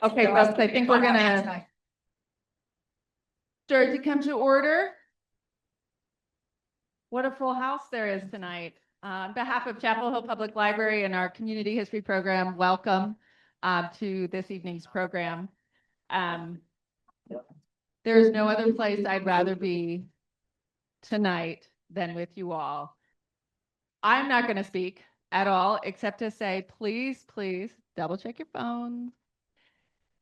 Okay, folks, I think we're gonna start to come to order. What a full house there is tonight. On behalf of Chapel Hill Public Library and our community history program, welcome to this evening's program. There is no other place I'd rather be tonight than with you all. I'm not going to speak at all, except to say, please, please double check your phones.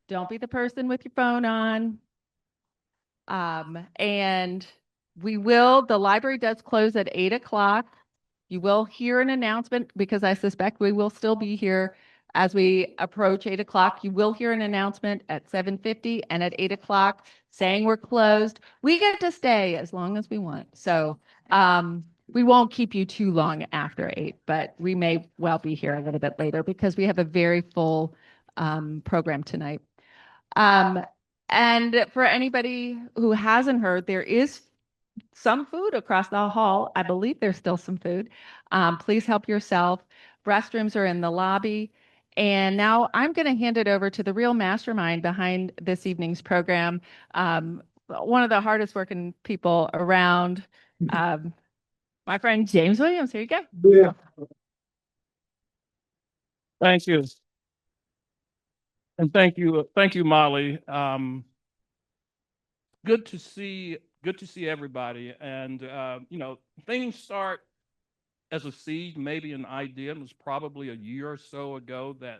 Don't be the person with your phone on. And the library does close at 8 o'clock. You will hear an announcement because I suspect we will still be here as we approach 8 o'clock. You will hear an announcement at 7:50 and at 8 o'clock saying we're closed. We get to stay as long as we want. So we won't keep you too long after 8, but we may well be here a little bit later because we have a very full program tonight. And for anybody who hasn't heard, there is some food across the hall. I believe there's still some food. Please help yourself. Restrooms are in the lobby. And now I'm going to hand it over to the real mastermind behind this evening's program. One of the hardest working people around, my friend James Williams. Here you go. Yeah. Thank you. And thank you, Molly. Good to see everybody. And things start as a seed, maybe an idea. It was probably a year or so ago that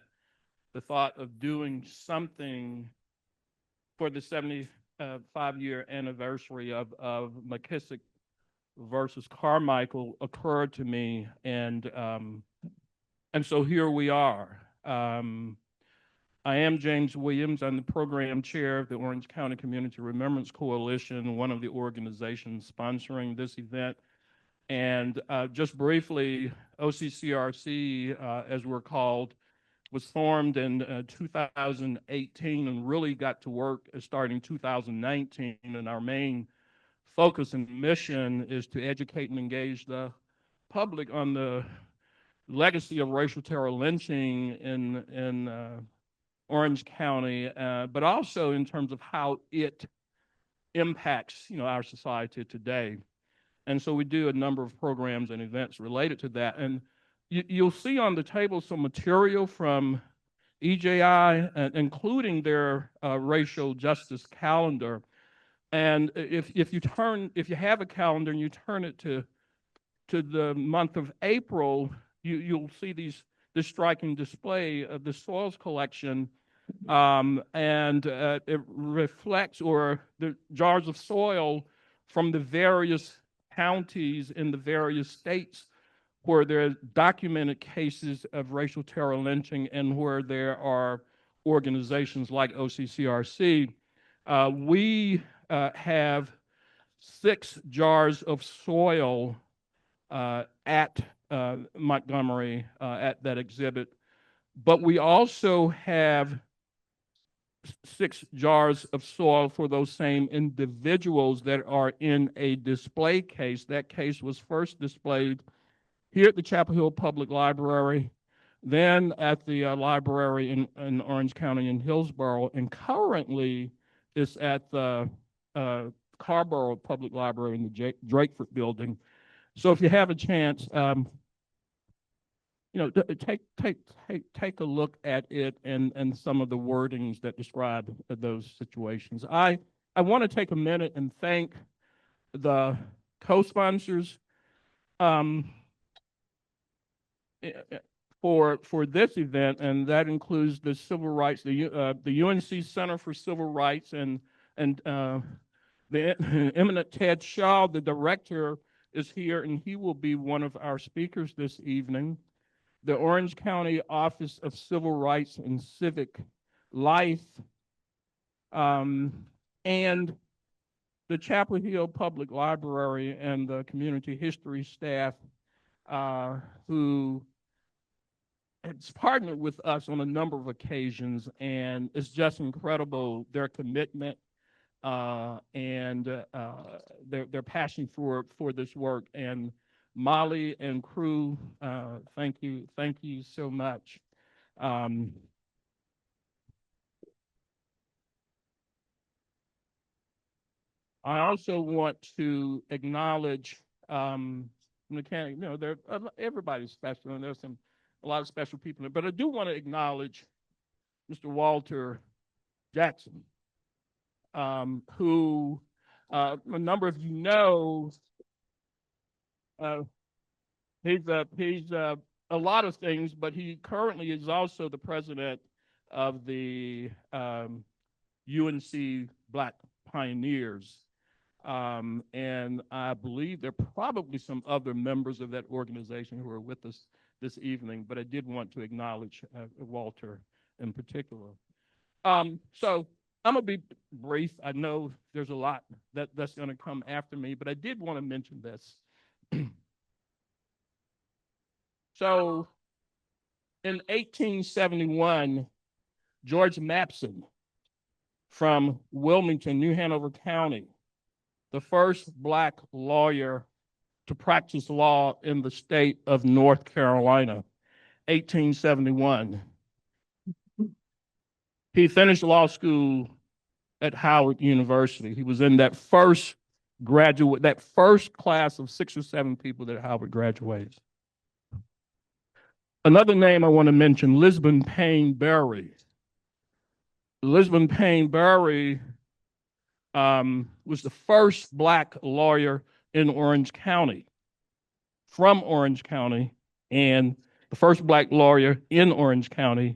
the thought of doing something for the 75-year anniversary of McKissick versus Carmichael occurred to me, and so here we are. I am James Williams. I'm the program chair of the Orange County Community Remembrance Coalition, one of the organizations sponsoring this event. And just briefly, OCCRC, as we're called, was formed in 2018 and really got to work starting 2019. And our main focus and mission is to educate and engage the public on the legacy of racial terror lynching in Orange County, but also in terms of how it impacts, our society today. And so we do a number of programs and events related to that. And you'll see on the table some material from EJI, including their racial justice calendar. And if you have a calendar and you turn it to the month of April, you'll see this striking display of the soils collection, and it reflects, or the jars of soil from the various counties in the various states where there are documented cases of racial terror lynching and where there are organizations like OCCRC. We have 6 jars of soil at Montgomery at that exhibit, but we also have 6 jars of soil for those same individuals that are in a display case. That case was first displayed here at the Chapel Hill Public Library, then at the library in Orange County in Hillsborough, and currently is at the Scarborough Public Library in the Drakeford building. So if you have a chance, take a look at it and some of the wordings that describe those situations. I want to take a minute and thank the co-sponsors for this event, and that includes the civil rights, the UNC Center for Civil Rights, and the eminent Ted Shaw, the director, is here, and he will be one of our speakers this evening. The Orange County Office of Civil Rights and Civic Life, and the Chapel Hill Public Library and the community history staff, who has partnered with us on a number of occasions, and it's just incredible, their commitment and their passion for this work. And Molly and crew, thank you so much. I also want to acknowledge mechanic. You know, everybody's special, and there's a lot of special people there. But I do want to acknowledge Mr. Walter Jackson, who a number of you know. Uh, he's a lot of things, but he currently is also the president of the UNC Black Pioneers. And I believe there are probably some other members of that organization who are with us this evening, but I did want to acknowledge Walter in particular. So I'm going to be brief. I know there's a lot that's going to come after me, but I did want to mention this. So in 1871, George Mapson from Wilmington, New Hanover County, the first Black lawyer to practice law in the state of North Carolina, 1871. He finished law school at Howard University. He was in that first class of 6 or 7 people that Howard graduated. Another name I want to mention, Lisbon Payne Berry. Lisbon Payne Berry was the first Black lawyer in Orange County, from Orange County, and the first Black lawyer in Orange County,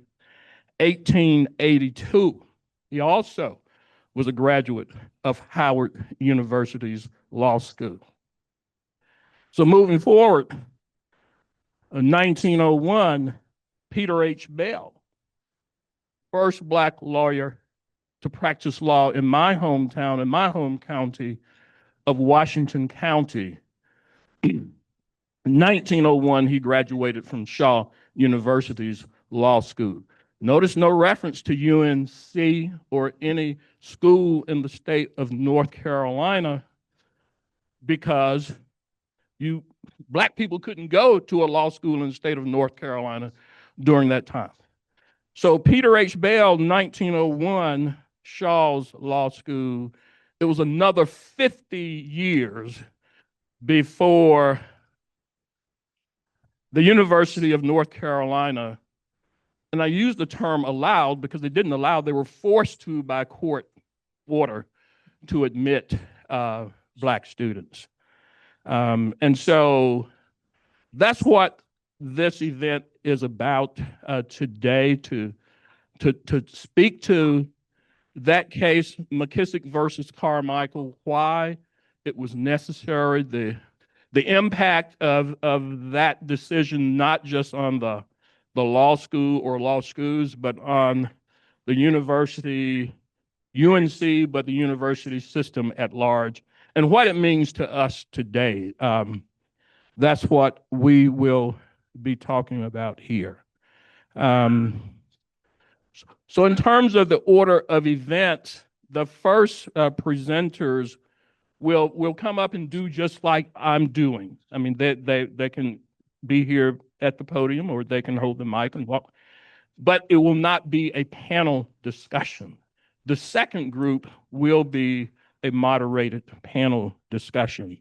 1882. He also was a graduate of Howard University's law school. So moving forward, in 1901, Peter H. Bell, first Black lawyer to practice law in my hometown, in my home county of Washington County. In 1901, he graduated from Shaw University's law school. Notice no reference to UNC or any school in the state of North Carolina, because Black people couldn't go to a law school in the state of North Carolina during that time. So Peter H. Bell, 1901, Shaw's law school. It was another 50 years before the University of North Carolina, and I use the term allowed because they didn't allow, they were forced to by court order to admit Black students. And so that's what this event is about today, to speak to that case, McKissick versus Carmichael, why it was necessary, the impact of that decision, not just on the law school or law schools, but on the university, UNC, but the university system at large, and what it means to us today. That's what we will be talking about here. So in terms of the order of events, the first presenters will come up and do just like I'm doing. I mean, they can be here at the podium, or they can hold the mic and walk, but it will not be a panel discussion. The second group will be a moderated panel discussion.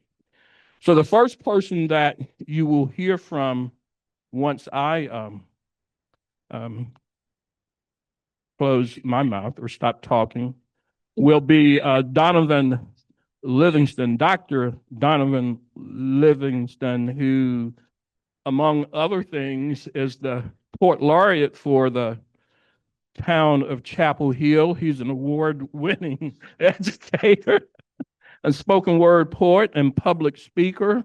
So the first person that you will hear from once I close my mouth or stop talking will be Donovan Livingston, Dr. Donovan Livingston, who, among other things, is the Poet Laureate for the town of Chapel Hill. He's an award-winning educator, a spoken word poet and public speaker.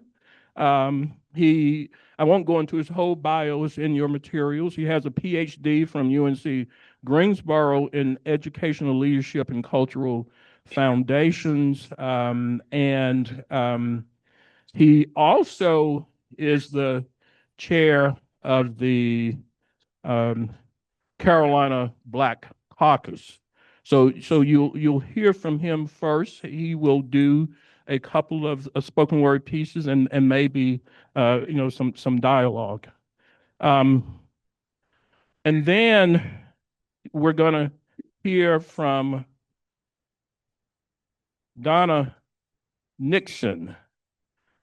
I won't go into his whole bio, it's in your materials. He has a PhD from UNC Greensboro in educational leadership and cultural foundations. And he also is the chair of the Carolina Black Caucus. So you'll hear from him first. He will do a couple of spoken word pieces and maybe some dialogue. And then we're going to hear from Donna Nixon.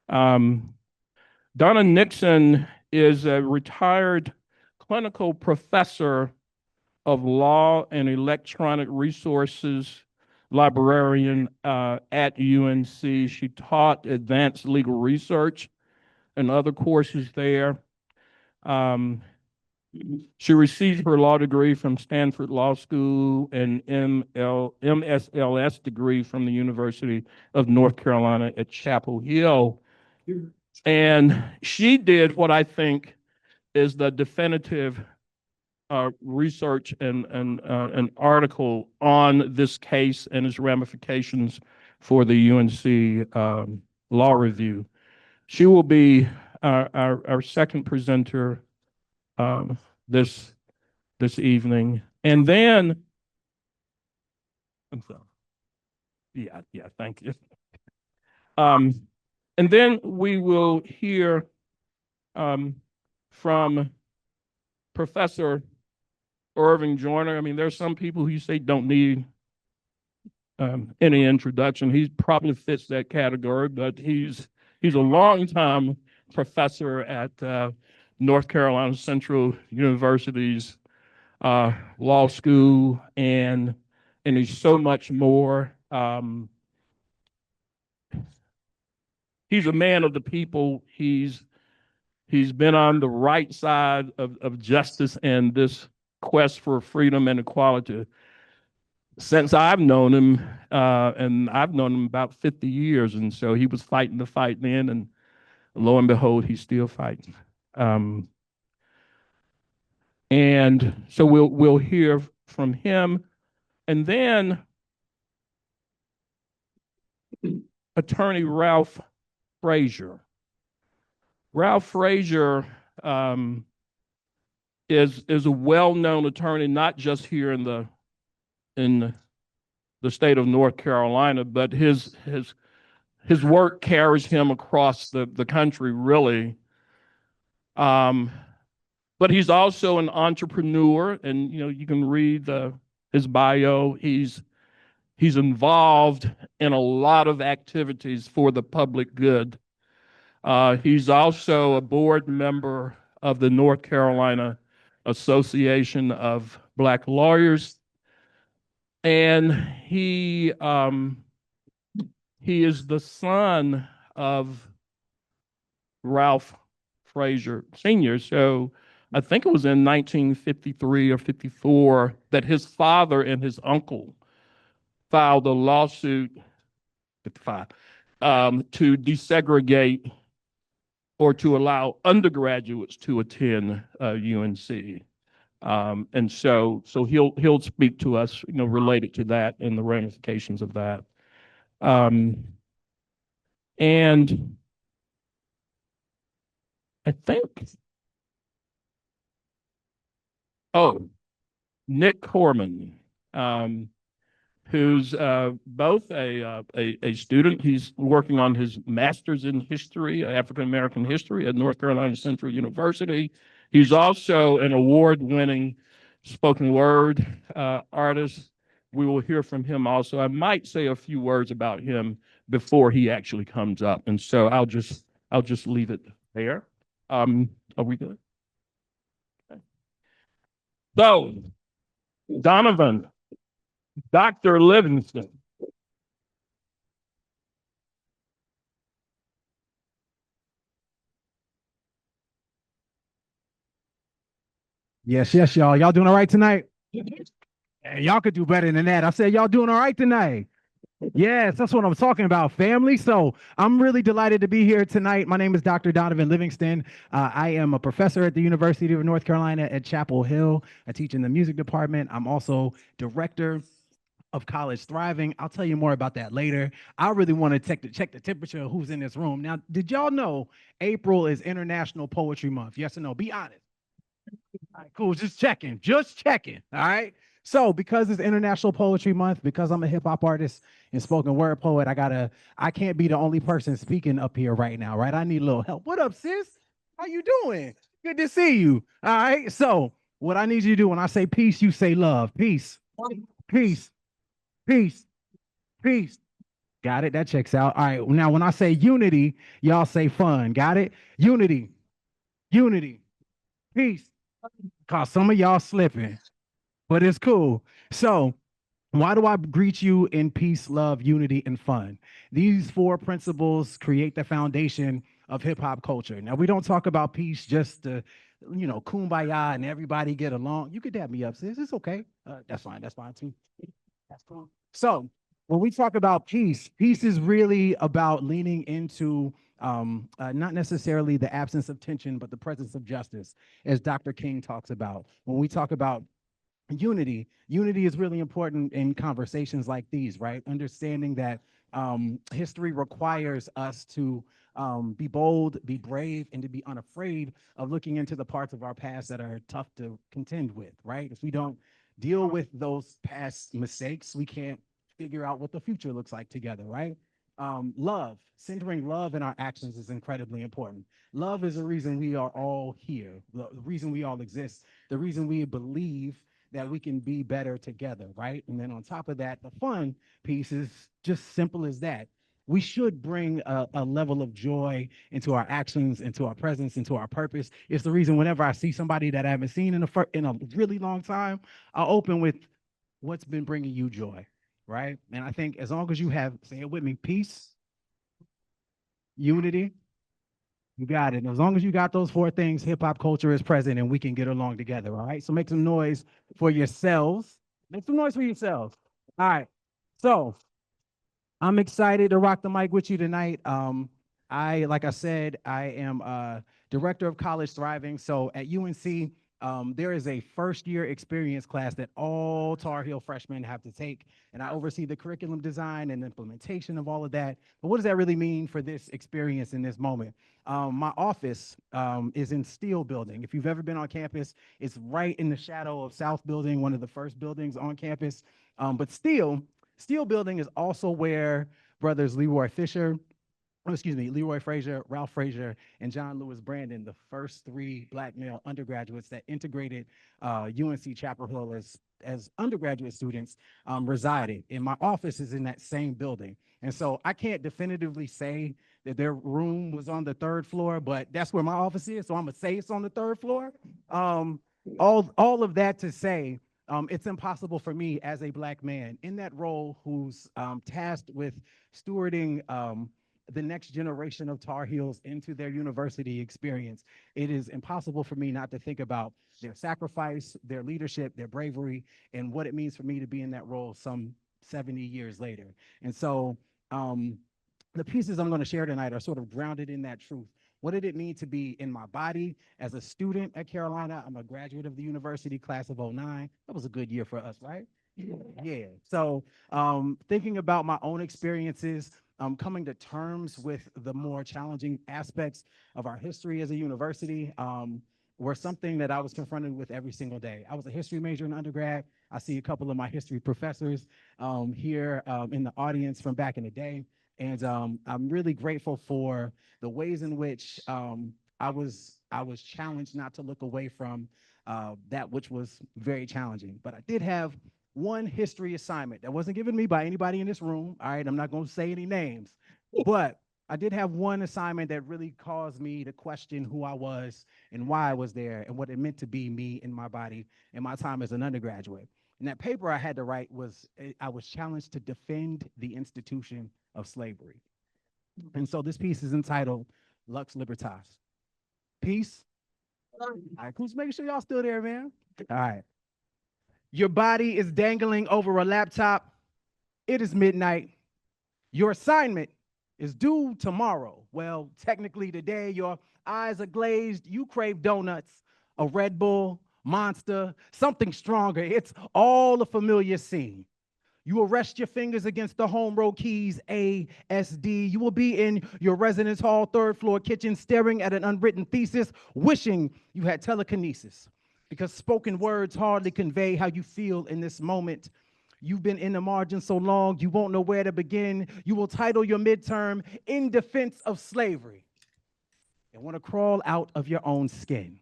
Donna Nixon is a retired clinical professor of law and electronic resources librarian at UNC. She taught advanced legal research and other courses there. She received her law degree from Stanford Law School and MSLS degree from the University of North Carolina at Chapel Hill. And she did what I think is the definitive research and an article on this case and its ramifications for the UNC Law Review. She will be our second presenter this evening, and then I'm sorry. Yeah, thank you. And then we will hear from Professor Irving Joyner. I mean, there's some people who you say don't need any introduction. He probably fits that category, but he's a longtime professor at North Carolina Central University's law school, and he's so much more. He's a man of the people. He's been on the right side of justice and this quest for freedom and equality since I've known him, and I've known him about 50 years. And so he was fighting the fight then, and lo and behold, he's still fighting. And so we'll hear from him, and then Attorney Ralph Frasier. Ralph Frasier is a well-known attorney, not just here in the state of North Carolina, but his work carries him across the country, really. But he's also an entrepreneur, and you can read his bio. He's involved in a lot of activities for the public good. He's also a board member of the North Carolina Association of Black Lawyers, and he is the son of Ralph Frasier Sr. So I think it was in 1953 or 54 that his father and his uncle filed a lawsuit 55 to desegregate or to allow undergraduates to attend UNC. And so he'll speak to us, related to that and the ramifications of that. And I think, Nick Courmon, who's both a student. He's working on his master's in history, African American history, at North Carolina Central University. He's also an award-winning spoken word artist. We will hear from him also. I might say a few words about him before he actually comes up, and so I'll just leave it there. Are we good? Okay. So, Donovan, Dr. Livingston. Yes, y'all. Y'all doing all right tonight? Hey, y'all could do better than that. I said y'all doing all right tonight. Yes, that's what I'm talking about, family. So I'm really delighted to be here tonight. My name is Dr. Donovan Livingston. I am a professor at the University of North Carolina at Chapel Hill. I teach in the music department. I'm also director of College Thriving. I'll tell you more about that later. I really want to check the temperature of who's in this room. Now, did y'all know April is International Poetry Month? Yes or no? Be honest. All right, cool. Just checking. All right. So because it's International Poetry Month, because I'm a hip hop artist and spoken word poet, I can't be the only person speaking up here right now, right? I need a little help. What up, sis? How you doing? Good to see you. All right. So what I need you to do when I say peace, you say love. Peace. Peace. Peace. Peace. Got it? That checks out. All right. Now, when I say unity, y'all say fun. Got it? Unity, unity, peace. Cause some of y'all slipping, but it's cool. So, why do I greet you in peace, love, unity, and fun? These four principles create the foundation of hip hop culture. Now, we don't talk about peace just to, kumbaya and everybody get along. You could dab me up, sis. It's okay. That's fine. That's fine too. That's cool. So, when we talk about peace, peace is really about leaning into not necessarily the absence of tension, but the presence of justice, as Dr. King talks about. When we talk about unity is really important in conversations like these, right? Understanding that history requires us to be bold, be brave, and to be unafraid of looking into the parts of our past that are tough to contend with, right? If we don't deal with those past mistakes, we can't figure out what the future looks like together, right? Love, centering love in our actions is incredibly important. Love is the reason we are all here, the reason we all exist, the reason we believe that we can be better together, right? And then on top of that, the fun piece is just simple as that. We should bring a level of joy into our actions, into our presence, into our purpose. It's the reason whenever I see somebody that I haven't seen in a really long time, I'll open with what's been bringing you joy, right? And I think as long as you have, say it with me, peace, unity, you got it. As long as you got those four things, hip hop culture is present and we can get along together. All right. So make some noise for yourselves. Make some noise for yourselves. All right. So I'm excited to rock the mic with you tonight. Like I said, I am director of College Thriving. So at UNC, there is a first year experience class that all Tar Heel freshmen have to take. And I oversee the curriculum design and implementation of all of that. But what does that really mean for this experience in this moment? My office is in Steele Building. If you've ever been on campus, it's right in the shadow of South Building, one of the first buildings on campus. But Steele Building is also where brothers Leroy Frazier, Ralph Frazier, and John Lewis Brandon, the first three Black male undergraduates that integrated UNC Chapel Hill as undergraduate students, resided. And my office is in that same building. And so I can't definitively say that their room was on the third floor, but that's where my office is. So I'm gonna say it's on the third floor. All of that to say, it's impossible for me as a Black man in that role who's tasked with stewarding the next generation of Tar Heels into their university experience. It is impossible for me not to think about their sacrifice, their leadership, their bravery, and what it means for me to be in that role some 70 years later. And so the pieces I'm going to share tonight are sort of grounded in that truth. What did it mean to be in my body as a student at Carolina? I'm a graduate of the university, class of '09. That was a good year for us, right? Yeah. So thinking about my own experiences, coming to terms with the more challenging aspects of our history as a university were something that I was confronted with every single day. I was a history major in undergrad. I see a couple of my history professors here in the audience from back in the day. And I'm really grateful for the ways in which I was challenged not to look away from that which was very challenging. But I did have one history assignment that wasn't given me by anybody in this room. All right, I'm not going to say any names, but I did have one assignment that really caused me to question who I was and why I was there and what it meant to be me in my body in my time as an undergraduate. And that paper I had to write was, I was challenged to defend the institution of slavery. And so this piece is entitled Lux Libertas. Peace. All right, who's making sure y'all still there, man? All right. Your body is dangling over a laptop. It is midnight. Your assignment is due tomorrow. Well, technically today, your eyes are glazed. You crave donuts, a Red Bull, Monster, something stronger. It's all a familiar scene. You will rest your fingers against the home row keys, A, S, D. You will be in your residence hall, third floor kitchen, staring at an unwritten thesis, wishing you had telekinesis. Because spoken words hardly convey how you feel in this moment. You've been in the margin so long, you won't know where to begin. You will title your midterm, In Defense of Slavery, and want to crawl out of your own skin.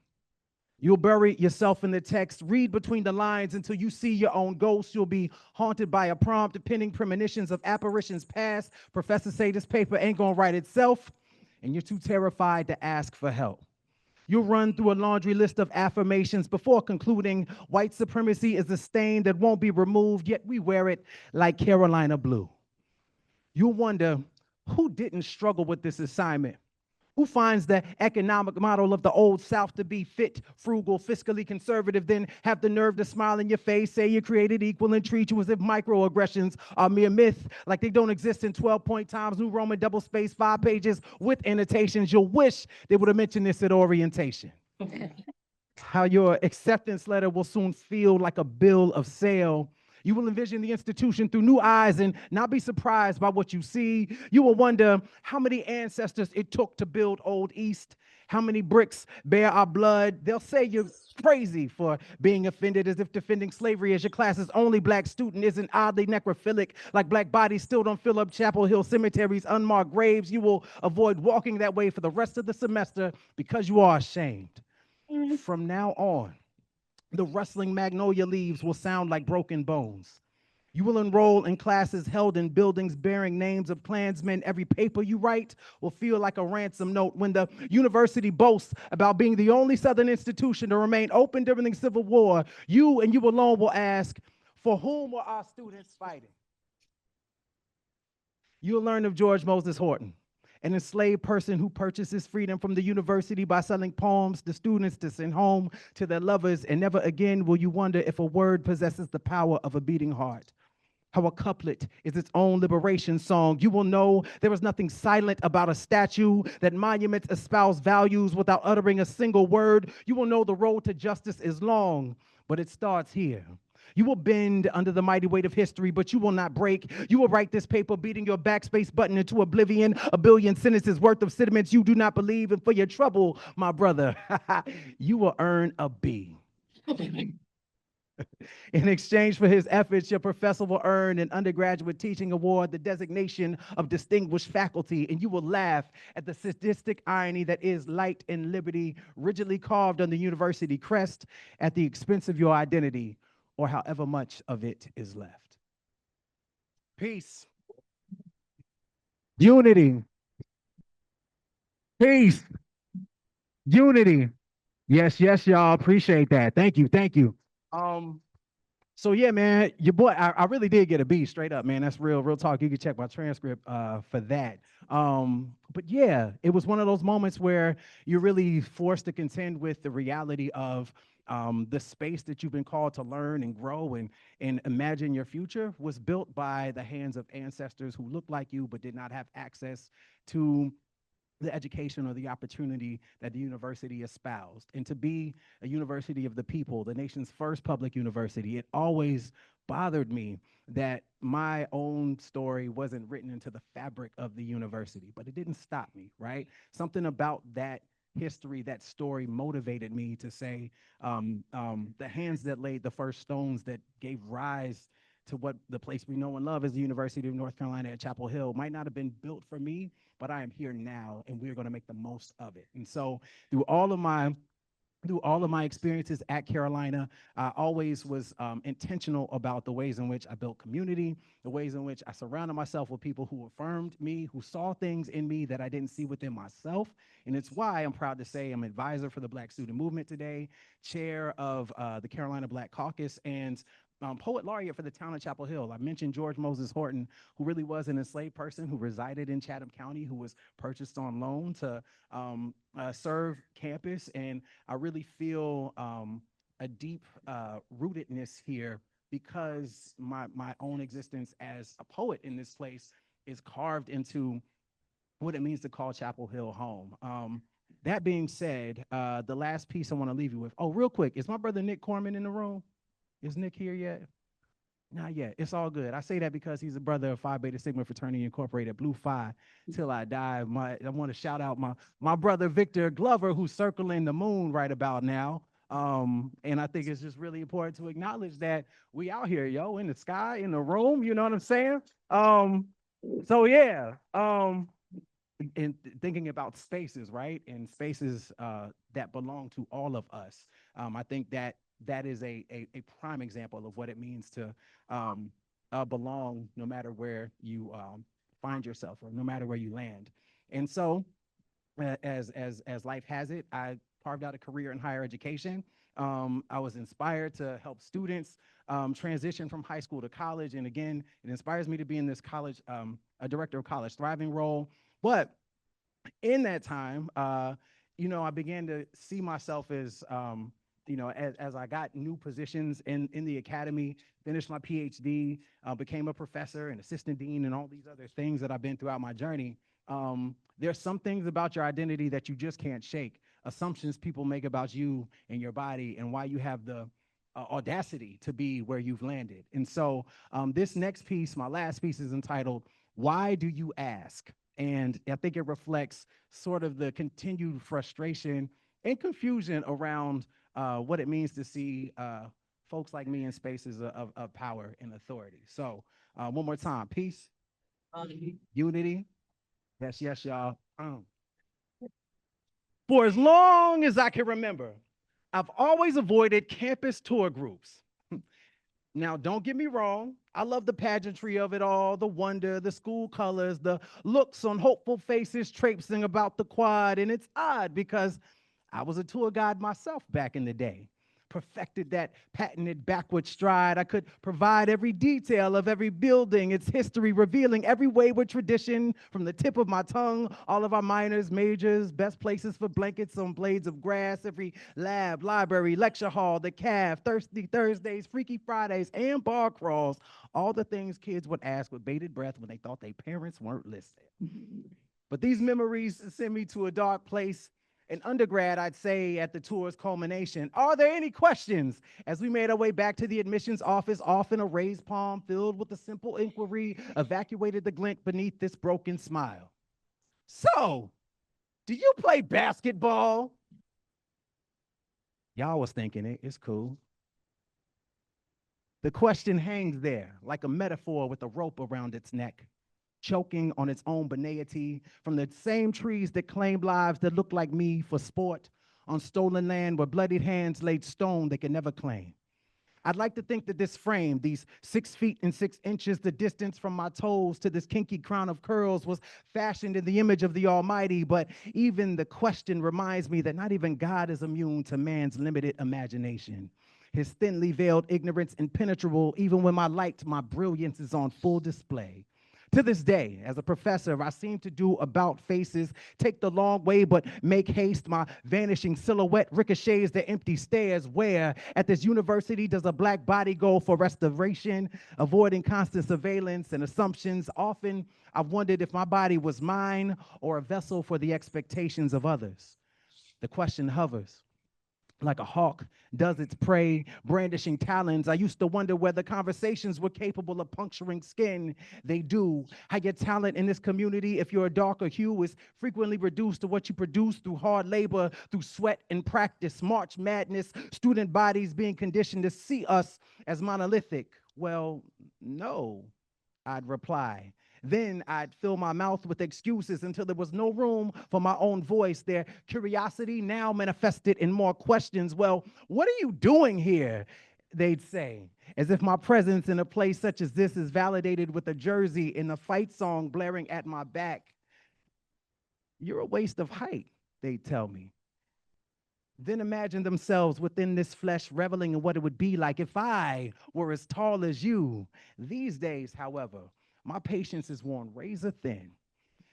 You'll bury yourself in the text, read between the lines until you see your own ghost. You'll be haunted by a prompt, pending premonitions of apparitions past. Professors say this paper ain't gonna write itself, and you're too terrified to ask for help. You'll run through a laundry list of affirmations before concluding white supremacy is a stain that won't be removed, yet we wear it like Carolina blue. You'll wonder who didn't struggle with this assignment. Who finds the economic model of the old South to be fit, frugal, fiscally conservative, then have the nerve to smile in your face, say you're created equal, and treat you as if microaggressions are mere myth, like they don't exist in 12-point Times New Roman double-space 5 pages with annotations. You'll wish they would have mentioned this at orientation. How your acceptance letter will soon feel like a bill of sale. You will envision the institution through new eyes and not be surprised by what you see. You will wonder how many ancestors it took to build Old East, how many bricks bear our blood. They'll say you're crazy for being offended, as if defending slavery as your class's only Black student isn't oddly necrophilic, like Black bodies still don't fill up Chapel Hill Cemetery's unmarked graves. You will avoid walking that way for the rest of the semester because you are ashamed. From now on, the rustling magnolia leaves will sound like broken bones. You will enroll in classes held in buildings bearing names of Klansmen. Every paper you write will feel like a ransom note. When the university boasts about being the only Southern institution to remain open during the Civil War, you and you alone will ask, for whom were our students fighting? You'll learn of George Moses Horton, an enslaved person who purchases freedom from the university by selling poems to students to send home to their lovers, and never again will you wonder if a word possesses the power of a beating heart. How a couplet is its own liberation song. You will know there is nothing silent about a statue, that monuments espouse values without uttering a single word. You will know the road to justice is long, but it starts here. You will bend under the mighty weight of history, but you will not break. You will write this paper beating your backspace button into oblivion, a billion sentences worth of sentiments you do not believe, and for your trouble, my brother, you will earn a B. In exchange for his efforts, your professor will earn an undergraduate teaching award, the designation of distinguished faculty, and you will laugh at the sadistic irony that is light and liberty rigidly carved on the university crest at the expense of your identity, or however much of it is left. Peace. Unity. Peace. Unity. Yes, yes, y'all. Appreciate that. Thank you. Thank you. So yeah, man, your boy, I really did get a B straight up, man. That's real talk. You can check my transcript for that. But yeah, it was one of those moments where you're really forced to contend with the reality of the space that you've been called to learn and grow and imagine your future was built by the hands of ancestors who looked like you but did not have access to the education or the opportunity that the university espoused. And to be a university of the people, the nation's first public university, it always bothered me that my own story wasn't written into the fabric of the university, but it didn't stop me, right? Something about that history, that story motivated me to say the hands that laid the first stones that gave rise to what the place we know and love as the University of North Carolina at Chapel Hill might not have been built for me, but I am here now and we're going to make the most of it. And so through all of my experiences at Carolina, I always was intentional about the ways in which I built community, the ways in which I surrounded myself with people who affirmed me, who saw things in me that I didn't see within myself. And it's why I'm proud to say I'm advisor for the Black Student Movement today, chair of the Carolina Black Caucus, and poet laureate for the town of Chapel Hill. I mentioned George Moses Horton, who really was an enslaved person who resided in Chatham County, who was purchased on loan to serve campus. And I really feel a deep rootedness here because my own existence as a poet in this place is carved into what it means to call Chapel Hill home. That being said, the last piece I want to leave you with, real quick, is my brother Nick Courmon in the room? Is Nick here yet? Not yet. It's all good. I say that because he's a brother of Phi Beta Sigma Fraternity Incorporated, Blue Phi, till I die. I want to shout out my brother Victor Glover, who's circling the moon right about now. And I think it's just really important to acknowledge that we out here, yo, in the sky, in the room. You know what I'm saying? So yeah. And thinking about spaces, right? And spaces that belong to all of us. I think that is a prime example of what it means to belong, no matter where you find yourself or no matter where you land. And so, as life has it, I carved out a career in higher education. I was inspired to help students transition from high school to college. And again, it inspires me to be in this college, a director of college thriving role. But in that time, you know, I began to see myself as, you know, as I got new positions in the academy, finished my PhD, became a professor and assistant dean and all these other things that I've been throughout my journey. There's some things about your identity that you just can't shake. Assumptions people make about you and your body and why you have the audacity to be where you've landed. And so this next piece, my last piece, is entitled, "Why Do You Ask?" And I think it reflects sort of the continued frustration and confusion around what it means to see folks like me in spaces of power and authority. So one more time, peace, unity. Yes, yes, y'all. For as long as I can remember, I've always avoided campus tour groups. Now, don't get me wrong. I love the pageantry of it all, the wonder, the school colors, the looks on hopeful faces traipsing about the quad. And it's odd because I was a tour guide myself back in the day. Perfected that patented backward stride. I could provide every detail of every building, its history, revealing every wayward tradition from the tip of my tongue, all of our minors, majors, best places for blankets on blades of grass, every lab, library, lecture hall, the caf, thirsty Thursdays, freaky Fridays, and bar crawls, all the things kids would ask with bated breath when they thought their parents weren't listening. But these memories send me to a dark place. In undergrad, I'd say at the tour's culmination, "Are there any questions?" As we made our way back to the admissions office, often a raised palm filled with a simple inquiry evacuated the glint beneath this broken smile. "So, do you play basketball?" Y'all was thinking it. It's cool. The question hangs there like a metaphor with a rope around its neck, choking on its own banality from the same trees that claimed lives that looked like me for sport on stolen land where bloodied hands laid stone they could never claim. I'd like to think that this frame, these 6 feet and 6 inches, the distance from my toes to this kinky crown of curls, was fashioned in the image of the Almighty, but even the question reminds me that not even God is immune to man's limited imagination. His thinly veiled ignorance impenetrable, even when my brilliance is on full display. To this day, as a professor, I seem to do about faces, take the long way, but make haste. My vanishing silhouette ricochets the empty stairs. Where at this university does a black body go for restoration, avoiding constant surveillance and assumptions? Often I've wondered if my body was mine or a vessel for the expectations of others. The question hovers. Like a hawk does its prey, brandishing talons. I used to wonder whether conversations were capable of puncturing skin. They do. How your talent in this community, if you're a darker hue, is frequently reduced to what you produce through hard labor, through sweat and practice, March Madness, student bodies being conditioned to see us as monolithic. Well, no, I'd reply. Then I'd fill my mouth with excuses until there was no room for my own voice. Their curiosity now manifested in more questions. "Well, what are you doing here?" they'd say, as if my presence in a place such as this is validated with a jersey and a fight song blaring at my back. "You're a waste of height," they'd tell me. Then imagine themselves within this flesh, reveling in what it would be like if I were as tall as you. These days, however, my patience is worn razor thin.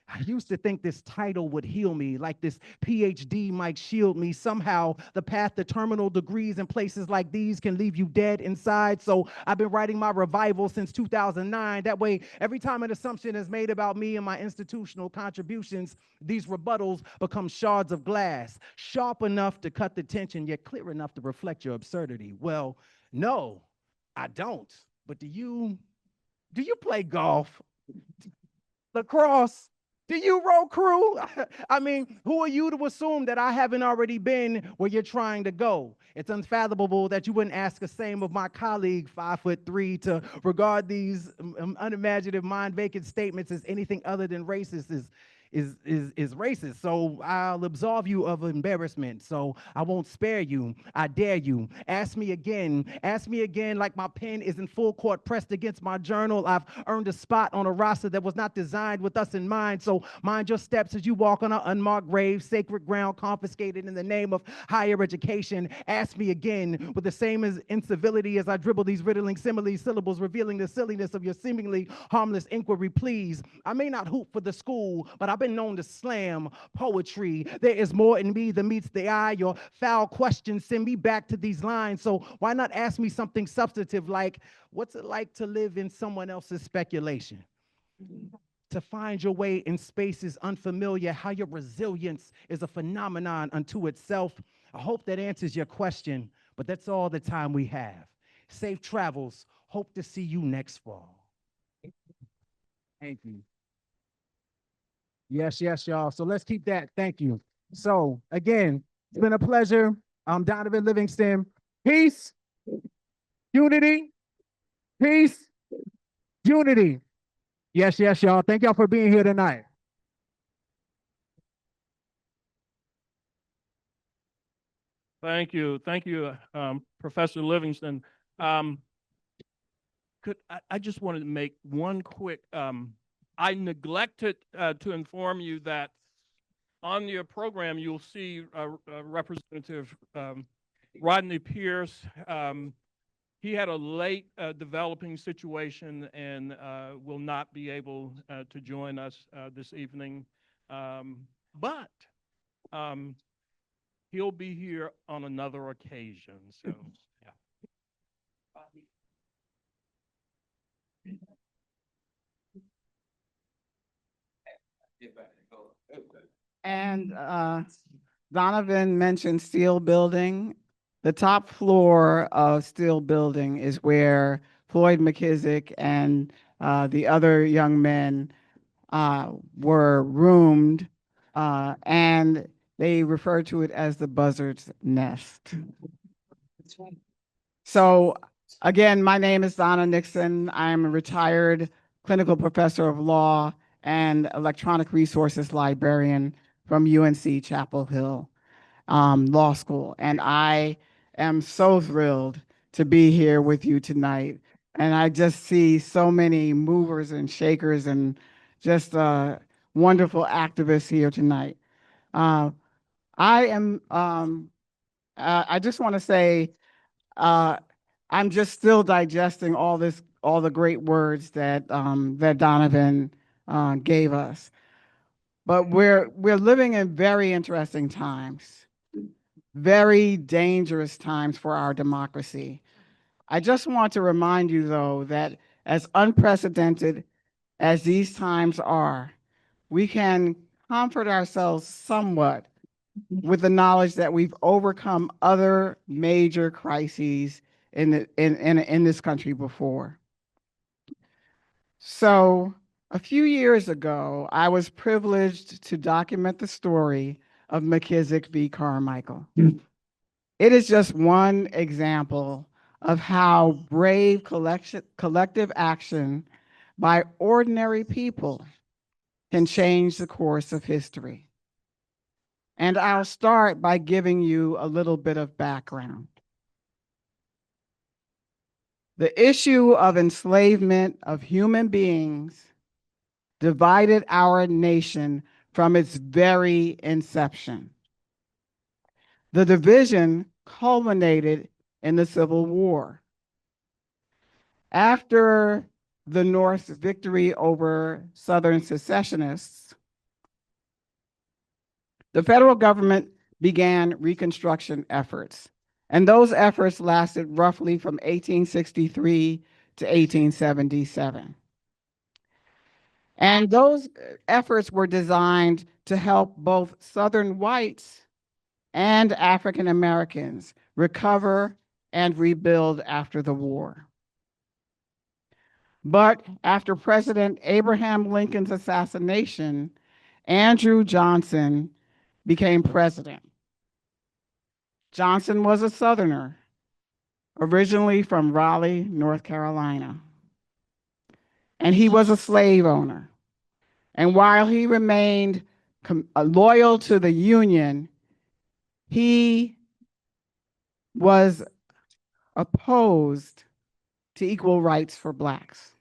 I used to think this title would heal me, like this PhD might shield me. Somehow, the path to terminal degrees in places like these can leave you dead inside. So I've been writing my revival since 2009. That way, every time an assumption is made about me and my institutional contributions, these rebuttals become shards of glass, sharp enough to cut the tension, yet clear enough to reflect your absurdity. "Well, no, I don't. But do you play golf, lacrosse? Do you row crew? I mean, who are you to assume that I haven't already been where you're trying to go? It's unfathomable that you wouldn't ask the same of my colleague, 5'3", to regard these unimaginative, mind-vacant statements as anything other than racist. is racist. So I'll absolve you of embarrassment. So I won't spare you. I dare you. Ask me again. Ask me again like my pen is in full court pressed against my journal. I've earned a spot on a roster that was not designed with us in mind. So mind your steps as you walk on an unmarked grave, sacred ground confiscated in the name of higher education. Ask me again with the same as incivility as I dribble these riddling similes, syllables revealing the silliness of your seemingly harmless inquiry. Please, I may not hoop for the school, but I've been known to slam poetry. There is more in me than meets the eye. Your foul questions send me back to these lines. So why not ask me something substantive like, what's it like to live in someone else's speculation? To find your way in spaces unfamiliar, how your resilience is a phenomenon unto itself. I hope that answers your question, but that's all the time we have. Safe travels. Hope to see you next fall. Thank you. Yes, y'all. So let's keep that. Thank you. So again, it's been a pleasure. I'm Donovan Livingston. Peace, unity, peace, unity. Yes, y'all. Thank y'all for being here tonight. Thank you, Professor Livingston. I just wanted to make one quick. I neglected to inform you that on your program you'll see Representative Rodney Pierce. He had a late developing situation and will not be able to join us this evening, but he'll be here on another occasion. So, yeah. And Donovan mentioned Steel Building. The top floor of Steel Building is where Floyd McKissick and the other young men were roomed, and they refer to it as the buzzard's nest. So again, my name is Donna Nixon. I'm a retired clinical professor of law and electronic resources librarian from UNC Chapel Hill Law School. And I am so thrilled to be here with you tonight. And I just see so many movers and shakers and just wonderful activists here tonight. I just want to say, I'm just still digesting all the great words that that Donovan gave us. But we're living in very interesting times, very dangerous times for our democracy. I just want to remind you, though, that as unprecedented as these times are, we can comfort ourselves somewhat with the knowledge that we've overcome other major crises in this country before. So a few years ago, I was privileged to document the story of McKissick v. Carmichael. It is just one example of how brave collective action by ordinary people can change the course of history. And I'll start by giving you a little bit of background. The issue of enslavement of human beings divided our nation from its very inception. The division culminated in the Civil War. After the North's victory over Southern secessionists, the federal government began Reconstruction efforts, and those efforts lasted roughly from 1863 to 1877. And those efforts were designed to help both Southern whites and African Americans recover and rebuild after the war. But after President Abraham Lincoln's assassination, Andrew Johnson became president. Johnson was a Southerner, originally from Raleigh, North Carolina. And he was a slave owner. And while he remained loyal to the Union, he was opposed to equal rights for Blacks.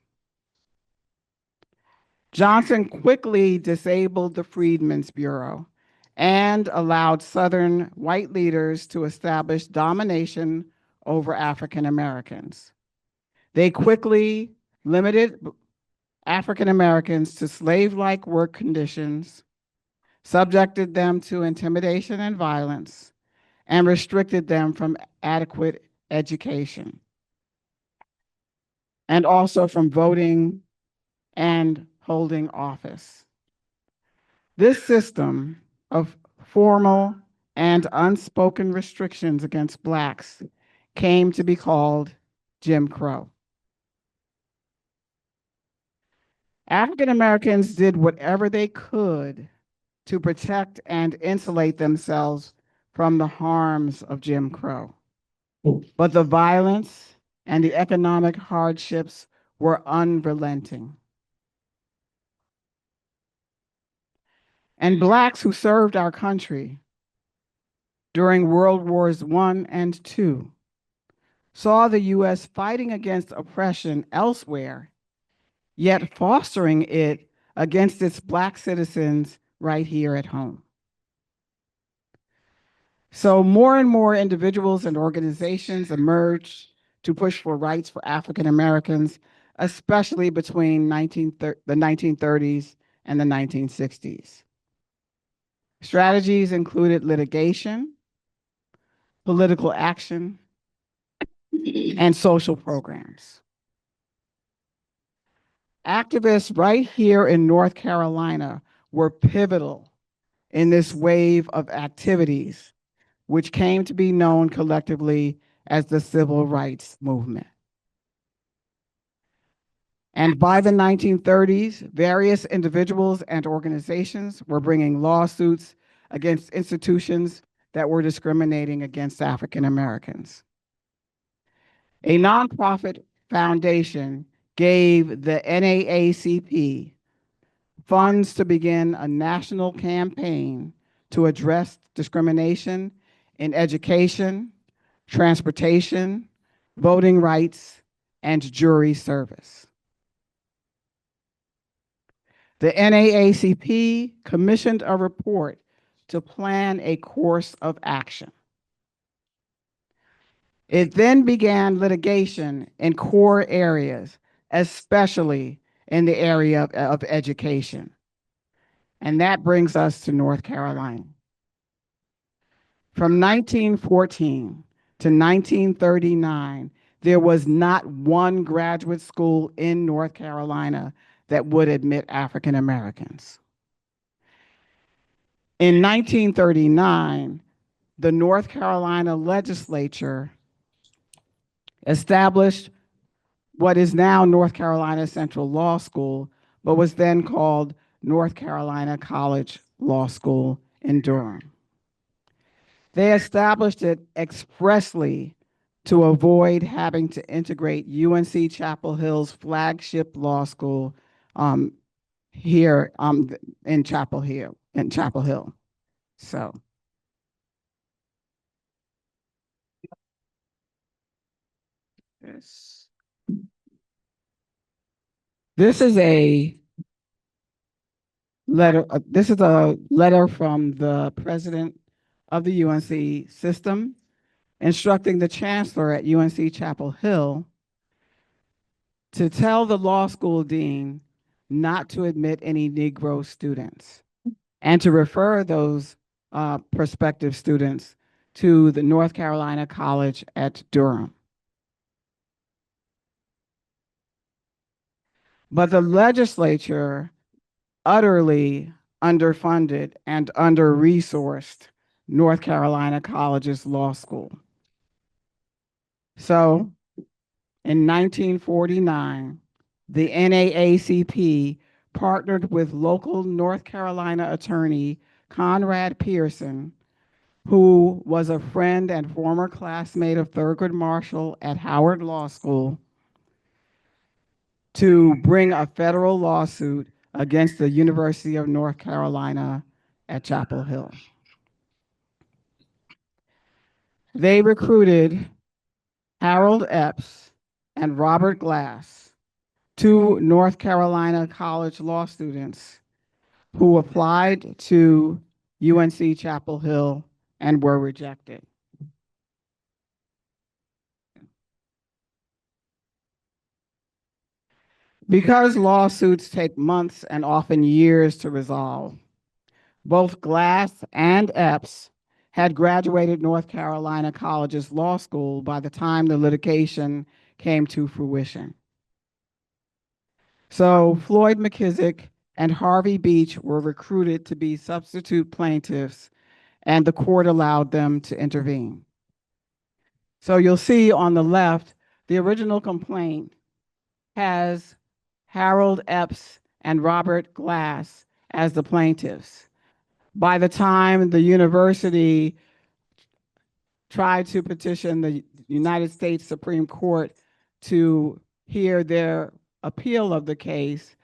Johnson quickly disabled the Freedmen's Bureau and allowed Southern white leaders to establish domination over African Americans. They quickly limited African Americans to slave-like work conditions, subjected them to intimidation and violence, and restricted them from adequate education, and also from voting and holding office. This system of formal and unspoken restrictions against Blacks came to be called Jim Crow. African Americans did whatever they could to protect and insulate themselves from the harms of Jim Crow. But the violence and the economic hardships were unrelenting. And Blacks who served our country during World Wars I and II saw the U.S. fighting against oppression elsewhere, yet fostering it against its Black citizens right here at home. So more and more individuals and organizations emerged to push for rights for African Americans, especially between the 1930s and the 1960s. Strategies included litigation, political action, and social programs. Activists right here in North Carolina were pivotal in this wave of activities, which came to be known collectively as the Civil Rights Movement. And by the 1930s, various individuals and organizations were bringing lawsuits against institutions that were discriminating against African Americans. A nonprofit foundation gave the NAACP funds to begin a national campaign to address discrimination in education, transportation, voting rights, and jury service. The NAACP commissioned a report to plan a course of action. It then began litigation in core areas, especially in the area of education. And that brings us to North Carolina. From 1914 to 1939, there was not one graduate school in North Carolina that would admit African Americans. In 1939, the North Carolina legislature established what is now North Carolina Central Law School, but was then called North Carolina College Law School in Durham. They established it expressly to avoid having to integrate UNC Chapel Hill's flagship law school here in Chapel Hill. So this is a letter. This is a letter from the president of the UNC system, instructing the chancellor at UNC Chapel Hill to tell the law school dean not to admit any Negro students and to refer those prospective students to the North Carolina College at Durham. But the legislature utterly underfunded and under-resourced North Carolina College's law school. So in 1949, the NAACP partnered with local North Carolina attorney Conrad Pearson, who was a friend and former classmate of Thurgood Marshall at Howard Law School, to bring a federal lawsuit against the University of North Carolina at Chapel Hill. They recruited Harold Epps and Robert Glass, two North Carolina college law students who applied to UNC Chapel Hill and were rejected. Because lawsuits take months and often years to resolve, both Glass and Epps had graduated North Carolina College's law school by the time the litigation came to fruition. So Floyd McKissick and Harvey Beech were recruited to be substitute plaintiffs, and the court allowed them to intervene. So you'll see on the left, the original complaint has Harold Epps and Robert Glass as the plaintiffs. By the time the university tried to petition the United States Supreme Court to hear their appeal of the case,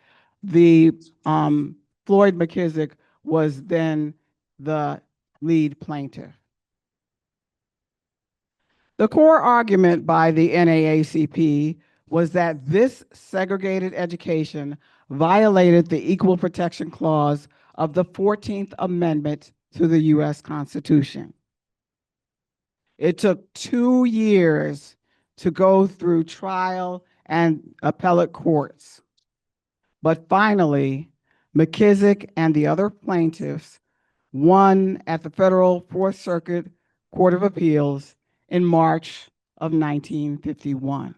the Floyd McKissick was then the lead plaintiff. The core argument by the NAACP was that this segregated education violated the Equal Protection Clause of the 14th Amendment to the U.S. Constitution. It took 2 years to go through trial and appellate courts. But finally, McKissick and the other plaintiffs won at the Federal Fourth Circuit Court of Appeals in March of 1951.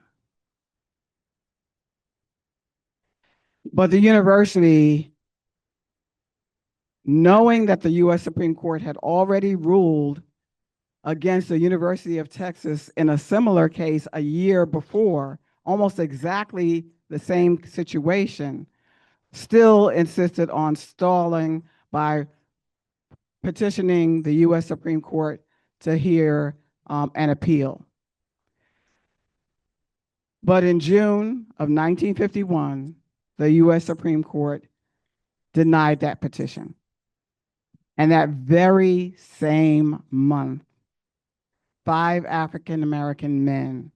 But the university, knowing that the U.S. Supreme Court had already ruled against the University of Texas in a similar case a year before, almost exactly the same situation, still insisted on stalling by petitioning the U.S. Supreme Court to hear an appeal. But in June of 1951, the U.S. Supreme Court denied that petition. And that very same month, 5 African-American men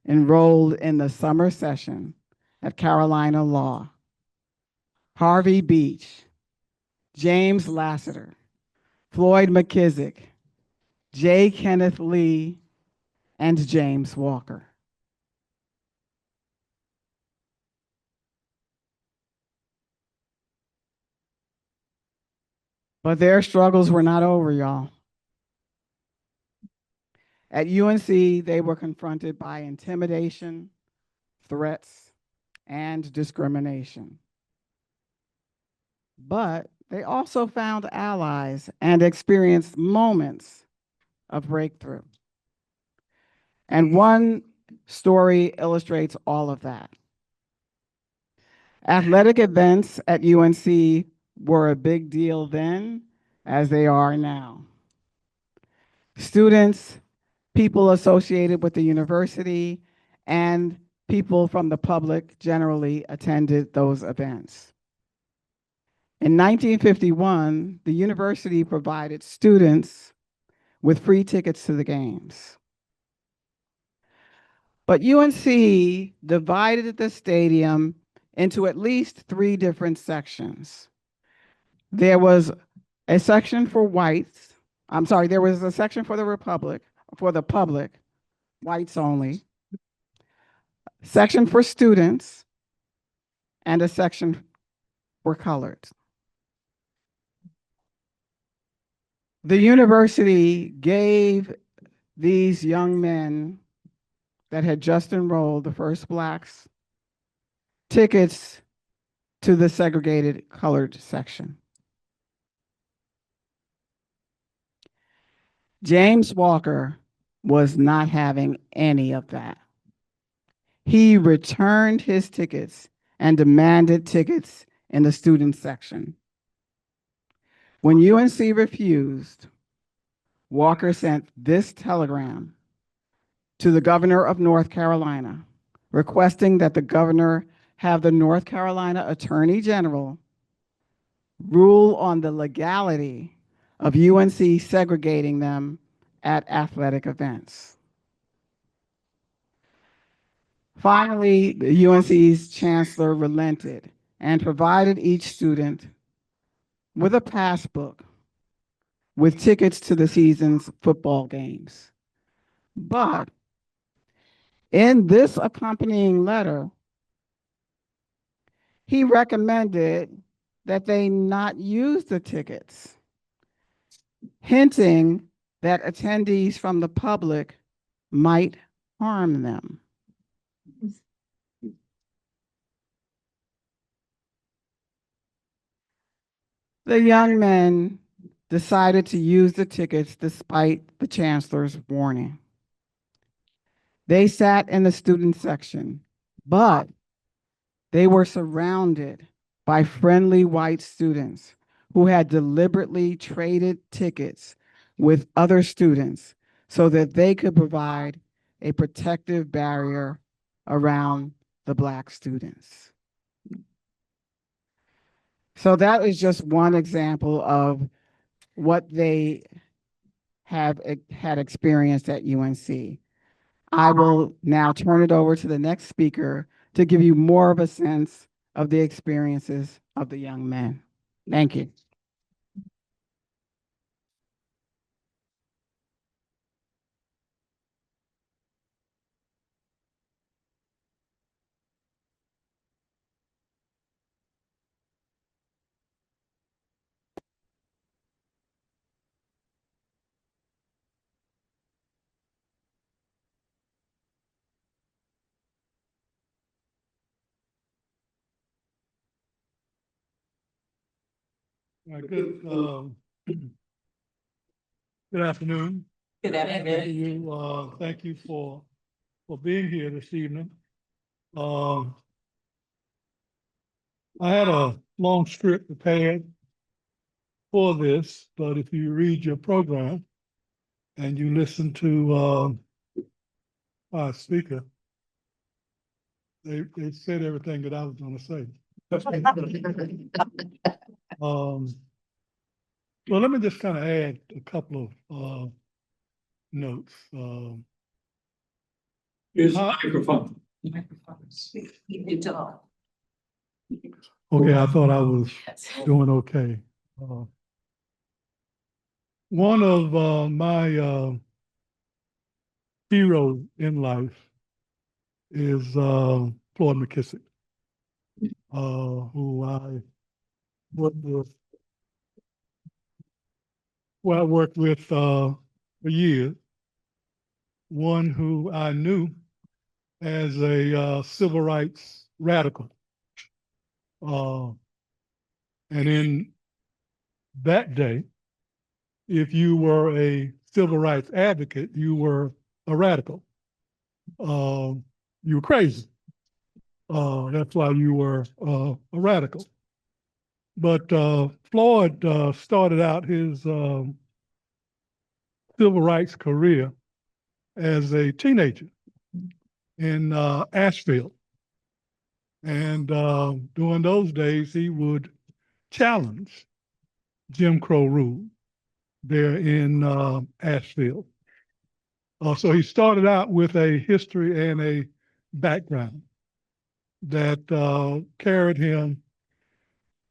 enrolled in the summer session at Carolina Law: Harvey Beech, James Lassiter, Floyd McKissick, J. Kenneth Lee, and James Walker. But their struggles were not over, y'all. At UNC, they were confronted by intimidation, threats, and discrimination. But they also found allies and experienced moments of breakthrough. And one story illustrates all of that. Athletic events at UNC were a big deal then, as they are now. Students, people associated with the university, and people from the public generally attended those events. In 1951, the university provided students with free tickets to the games. But UNC divided the stadium into at least 3 different sections. There was a section for whites. There was a section for the public, whites only, section for students, and a section for colored. The university gave these young men that had just enrolled, the first Blacks, tickets to the segregated colored section. James Walker was not having any of that. He returned his tickets and demanded tickets in the student section. When UNC refused, Walker sent this telegram to the governor of North Carolina, requesting that the governor have the North Carolina Attorney General rule on the legality of UNC segregating them at athletic events. Finally, the UNC's chancellor relented and provided each student with a passbook with tickets to the season's football games. But in this accompanying letter, he recommended that they not use the tickets, hinting that attendees from the public might harm them. The young men decided to use the tickets despite the chancellor's warning. They sat in the student section, but they were surrounded by friendly white students who had deliberately traded tickets with other students so that they could provide a protective barrier around the Black students. So that is just one example of what they have had experienced at UNC. I will now turn it over to the next speaker to give you more of a sense of the experiences of the young men. Thank you. Good afternoon. Good afternoon. Thank you for being here this evening. I had a long script prepared for this, but if you read your program and you listen to our speaker, they said everything that I was going to say. Well, let me just kind of add a couple of notes. Here's the microphone. Okay, I thought I was doing okay. One of my heroes in life is Floyd McKissick, who I worked with for years. One who I knew as a civil rights radical. And in that day, if you were a civil rights advocate, you were a radical. You were crazy. That's why you were a radical. But Floyd started out his civil rights career as a teenager in Asheville. And during those days, he would challenge Jim Crow rule there in Asheville. So he started out with a history and a background that carried him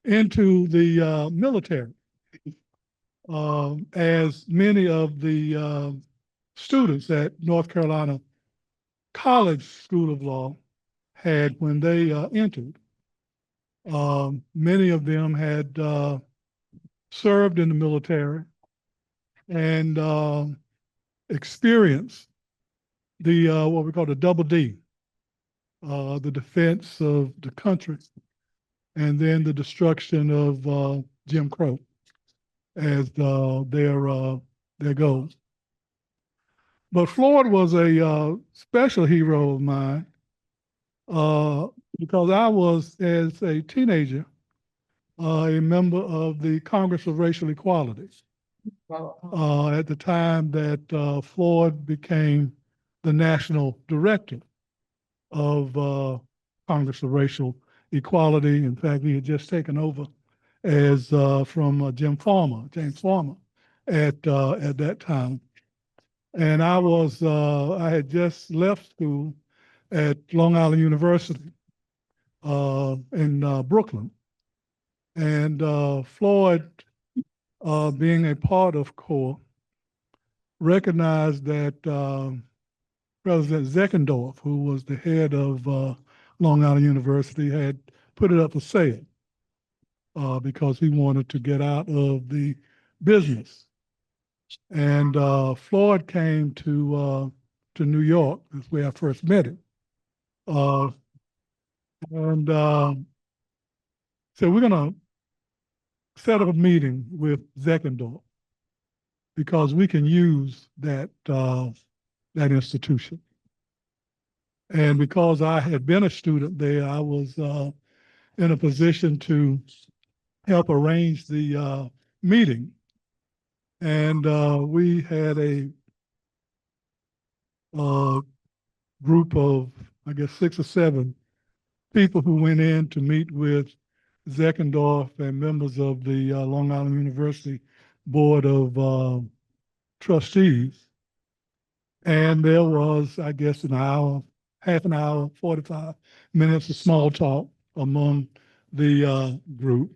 into the military, as many of the students at North Carolina College School of Law had when they entered. Many of them had served in the military and experienced the what we call the double D, the defense of the country, and then the destruction of Jim Crow as their goals. But Floyd was a special hero of mine because I was, as a teenager, a member of the Congress of Racial Equality. At the time that Floyd became the national director of Congress of Racial Equality. In fact, he had just taken over as from James Farmer at that time. And I had just left school at Long Island University in Brooklyn. And Floyd, being a part of CORE, recognized that President Zeckendorf, who was the head of Long Island University, had put it up for sale because he wanted to get out of the business. And Floyd came to New York. That's where I first met him. And so we're going to set up a meeting with Zeckendorf because we can use that institution. And because I had been a student there, I was in a position to help arrange the meeting. And we had a group of, I guess, 6 or 7 people who went in to meet with Zeckendorf and members of the Long Island University Board of Trustees. And there was, I guess, an hour, half an hour, 45 minutes of small talk among the group.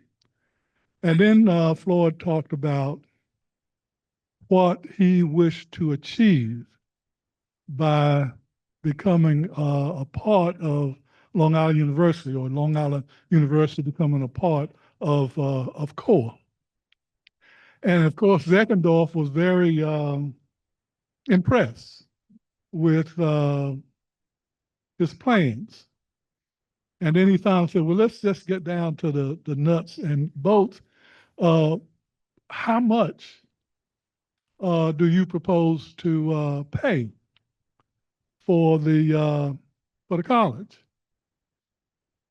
And then Floyd talked about what he wished to achieve by becoming a part of Long Island University, or Long Island University becoming a part of CORE. And of course, Zeckendorf was very impressed with his plans. And then he finally said, well, let's just get down to the nuts and bolts. How much do you propose to pay for the college?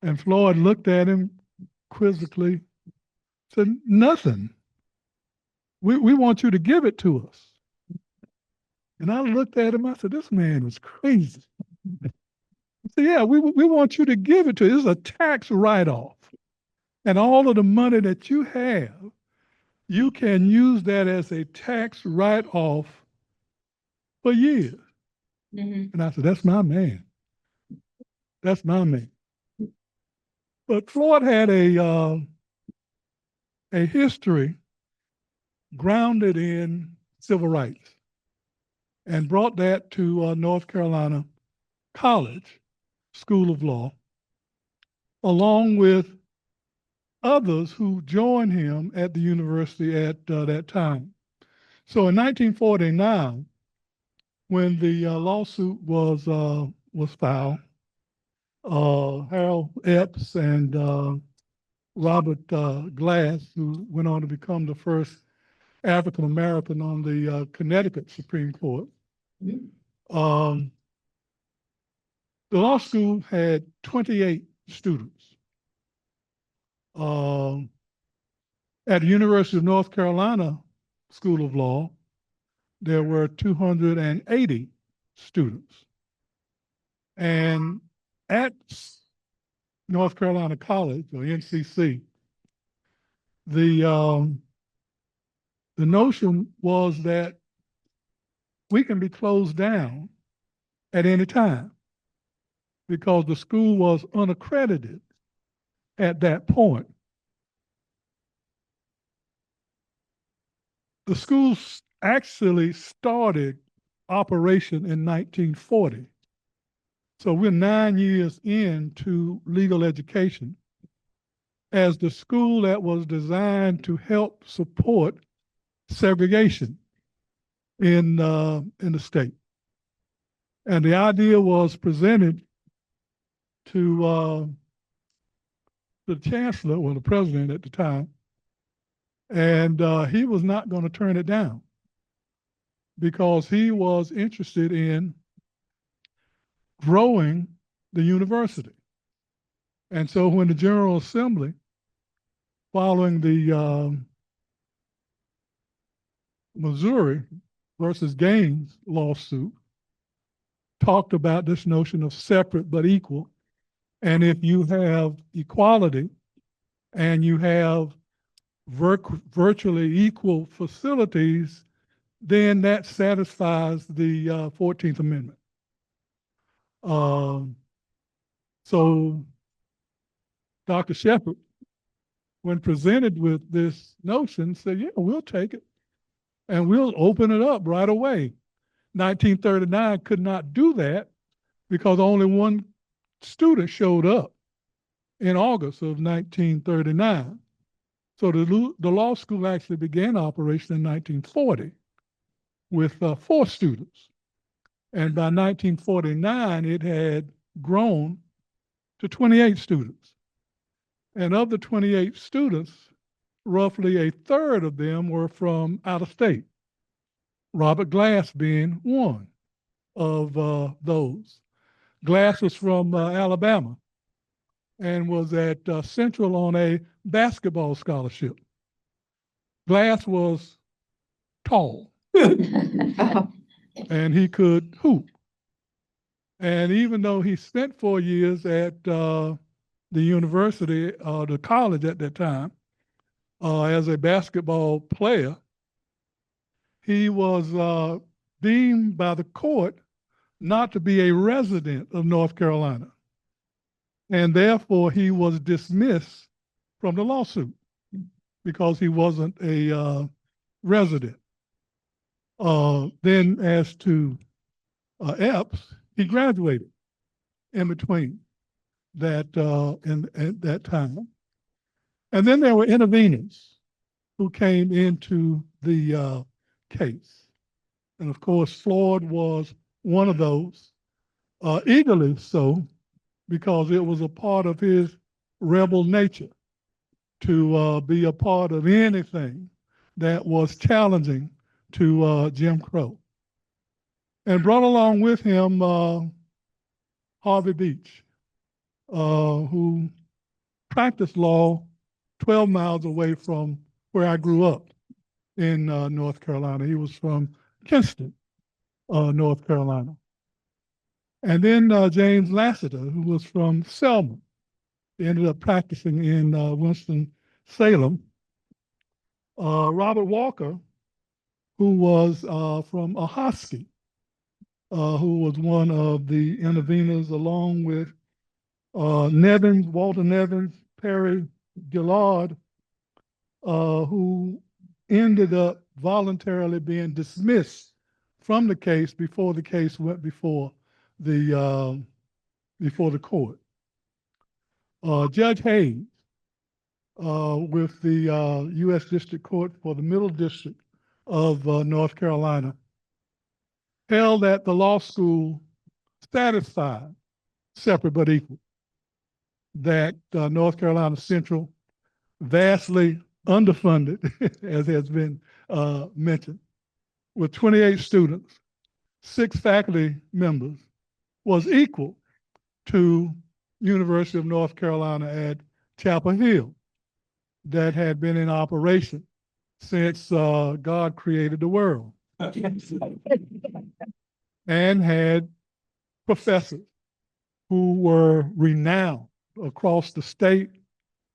And Floyd looked at him quizzically, said, nothing. We want you to give it to us. And I looked at him, I said, this man was crazy. He said, yeah, we want you to give it to us. It's a tax write-off. And all of the money that you have, you can use that as a tax write-off for years. Mm-hmm. And I said, that's my man. That's my man. But Floyd had a history grounded in civil rights and brought that to North Carolina College, School of Law, along with others who joined him at the university at that time. So in 1949, when the lawsuit was filed, Harold Epps and Robert Glass, who went on to become the first African American on the Connecticut Supreme Court, the law school had 28 students. At the University of North Carolina School of Law, there were 280 students. And at North Carolina College, or NCC, the notion was that we can be closed down at any time because the school was unaccredited at that point. The school actually started operation in 1940. So we're 9 years into legal education as the school that was designed to help support segregation in the state. And the idea was presented to the chancellor, or the president at the time, and he was not going to turn it down because he was interested in growing the university. And so when the General Assembly, following the Missouri versus Gaines lawsuit, talked about this notion of separate but equal, and if you have equality and you have virtually equal facilities, then that satisfies the 14th Amendment. So Dr. Shepard, when presented with this notion, said, yeah, we'll take it and we'll open it up right away. 1939 could not do that because only one student showed up in August of 1939. So the law school actually began operation in 1940 with 4 students. And by 1949, it had grown to 28 students. And of the 28 students, roughly a third of them were from out of state, Robert Glass being one of those. Glass was from Alabama and was at Central on a basketball scholarship. Glass was tall and he could hoop. And even though he spent 4 years at the university, the college at that time, as a basketball player, he was deemed by the court not to be a resident of North Carolina. And therefore, he was dismissed from the lawsuit because he wasn't a resident. Then as to Epps, he graduated in between that at that time. And then there were interveners who came into the case. And of course, Floyd was one of those, eagerly so, because it was a part of his rebel nature to be a part of anything that was challenging to Jim Crow. And brought along with him Harvey Beech, who practiced law 12 miles away from where I grew up in North Carolina. He was from Kinston, North Carolina. And then James Lassiter, who was from Selma. He ended up practicing in Winston-Salem. Robert Walker, who was from Ahoskie, who was one of the interveners, along with Nevins, Walter Nevins, Perry Gillard, who ended up voluntarily being dismissed from the case before the case went before the court. Judge Hayes, with the U.S. District Court for the Middle District of North Carolina, held that the law school satisfied separate but equal, that North Carolina Central, vastly underfunded, as has been mentioned, with 28 students, 6 faculty members, was equal to University of North Carolina at Chapel Hill, that had been in operation since God created the world, and had professors who were renowned across the state,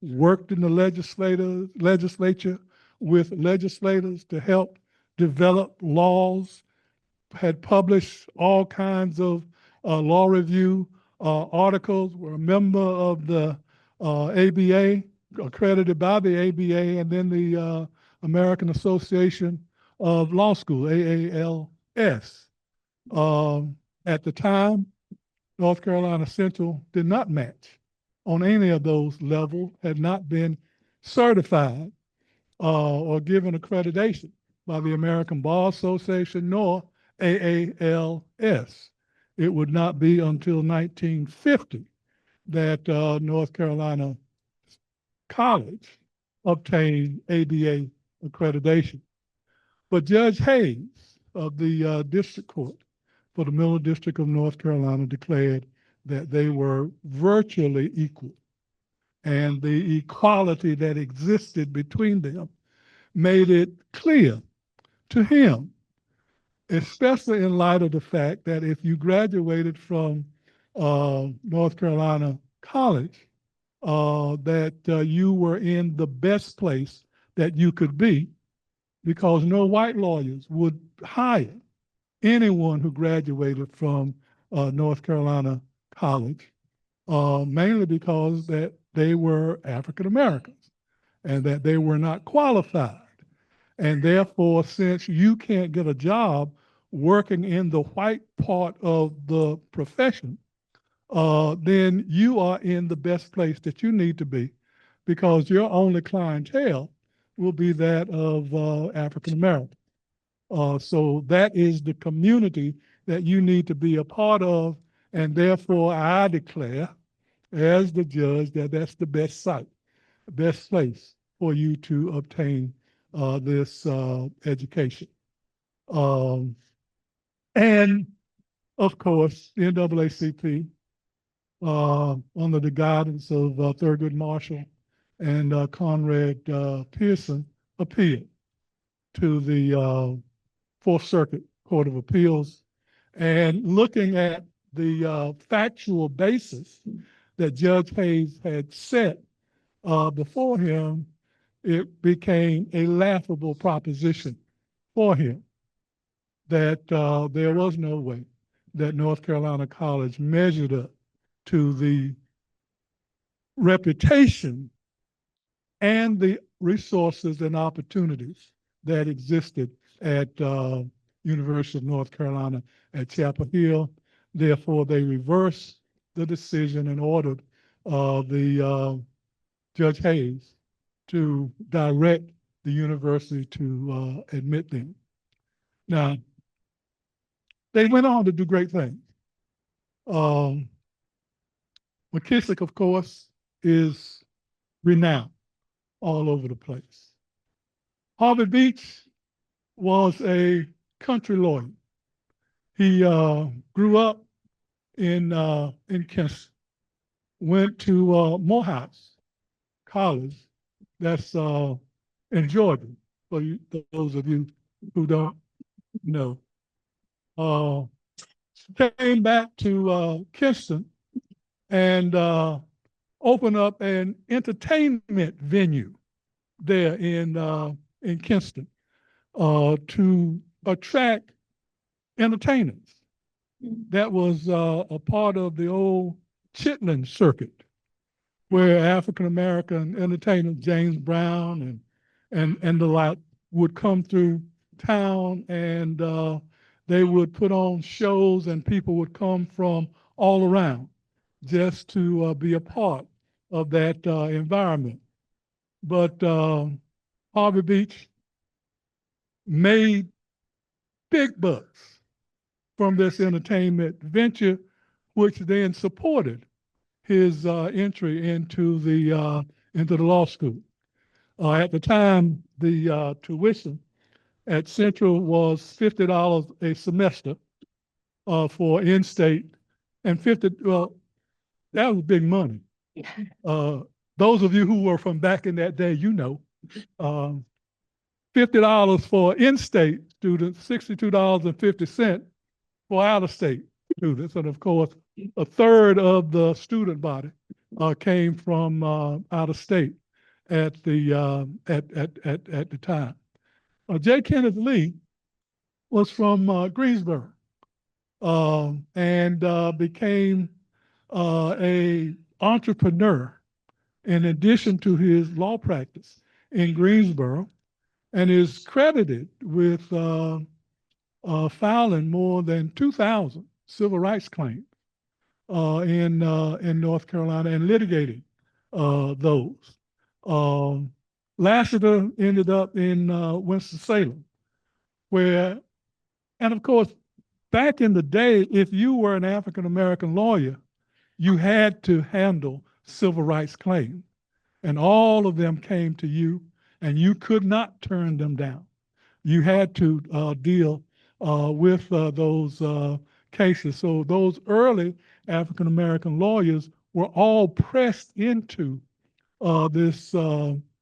worked in the legislature with legislators to help develop laws, had published all kinds of law review articles, were a member of the ABA, accredited by the ABA, and then the American Association of Law School, AALS. At the time, North Carolina Central did not match on any of those levels, had not been certified or given accreditation by the American Bar Association nor AALS. It would not be until 1950 that North Carolina College obtained ABA accreditation. But Judge Hayes of the District Court for the Middle District of North Carolina declared that they were virtually equal. And the equality that existed between them made it clear to him, especially in light of the fact that if you graduated from North Carolina College, that you were in the best place that you could be, because no white lawyers would hire anyone who graduated from North Carolina College, mainly because that they were African Americans and that they were not qualified. And therefore, since you can't get a job working in the white part of the profession, then you are in the best place that you need to be, because your only clientele will be that of African American. So that is the community that you need to be a part of, and therefore I declare as the judge that that's the best site, best place for you to obtain this education. And of course, the NAACP, under the guidance of Thurgood Marshall and Conrad Pearson, appealed to the Fourth Circuit Court of Appeals. And looking at the factual basis that Judge Hayes had set before him, it became a laughable proposition for him that there was no way that North Carolina College measured up to the reputation and the resources and opportunities that existed at University of North Carolina at Chapel Hill. Therefore, they reversed the decision and ordered the Judge Hayes to direct the university to admit them. Now, they went on to do great things. McKissick, of course, is renowned all over the place. Harvey Beech was a country lawyer. He grew up in Kinston, went to Morehouse College, that's in Georgia, for you, those of you who don't know. Came back to Kinston and opened up an entertainment venue there in Kinston to attract entertainers. That was a part of the old Chitlin circuit, where African American entertainers, James Brown and the like, would come through town, and they would put on shows, and people would come from all around just to be a part of that environment. But Harvey Beech made big bucks from this entertainment venture, which then supported his entry into the law school. At the time, the tuition at Central was $50 a semester for in-state, and well, that was big money. Those of you who were from back in that day, you know, $50 for in-state students, $62.50 for out-of-state students, and of course, a third of the student body came from out of state at the time. J. Kenneth Lee was from Greensboro and became a entrepreneur in addition to his law practice in Greensboro, and is credited with filing more than 2,000 civil rights claims in North Carolina and litigating those. Lassiter ended up in Winston-Salem, where, and of course, back in the day, if you were an African-American lawyer, you had to handle civil rights claims, and all of them came to you, and you could not turn them down. You had to deal with those cases. So those early African-American lawyers were all pressed into this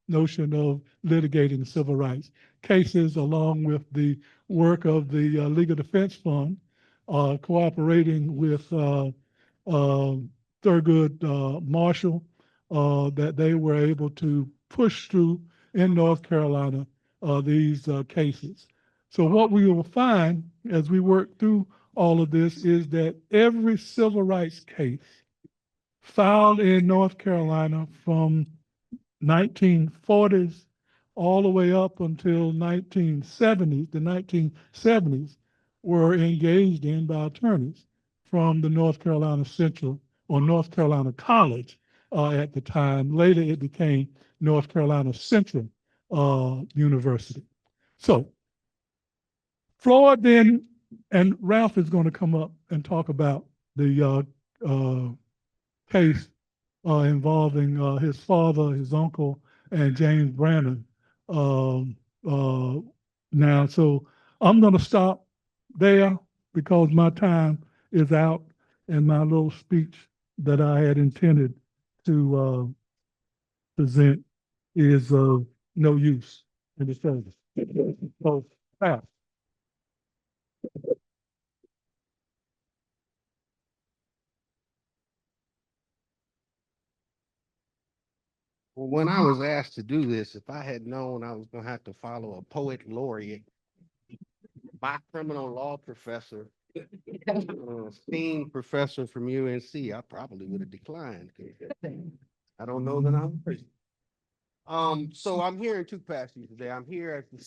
notion of litigating civil rights cases, along with the work of the Legal Defense Fund, cooperating with Thurgood Marshall, that they were able to push through in North Carolina, these cases. So what we will find as we work through all of this is that every civil rights case filed in North Carolina from 1940s all the way up until 1970s, the 1970s, were engaged in by attorneys from the North Carolina Central or North Carolina College at the time. Later, it became North Carolina Central University. So Floyd then, and Ralph is going to come up and talk about the case involving his father, his uncle, and James Brandon. Now, so I'm going to stop there because my time is out and my little speech that I had intended to present is of no use in the service. So, pass. Well, when I was asked to do this, if I had known I was going to have to follow a poet laureate, my criminal law professor, esteemed professor from UNC, I probably would have declined. I don't know that I'm crazy. So I'm here in two capacities today. I'm here as the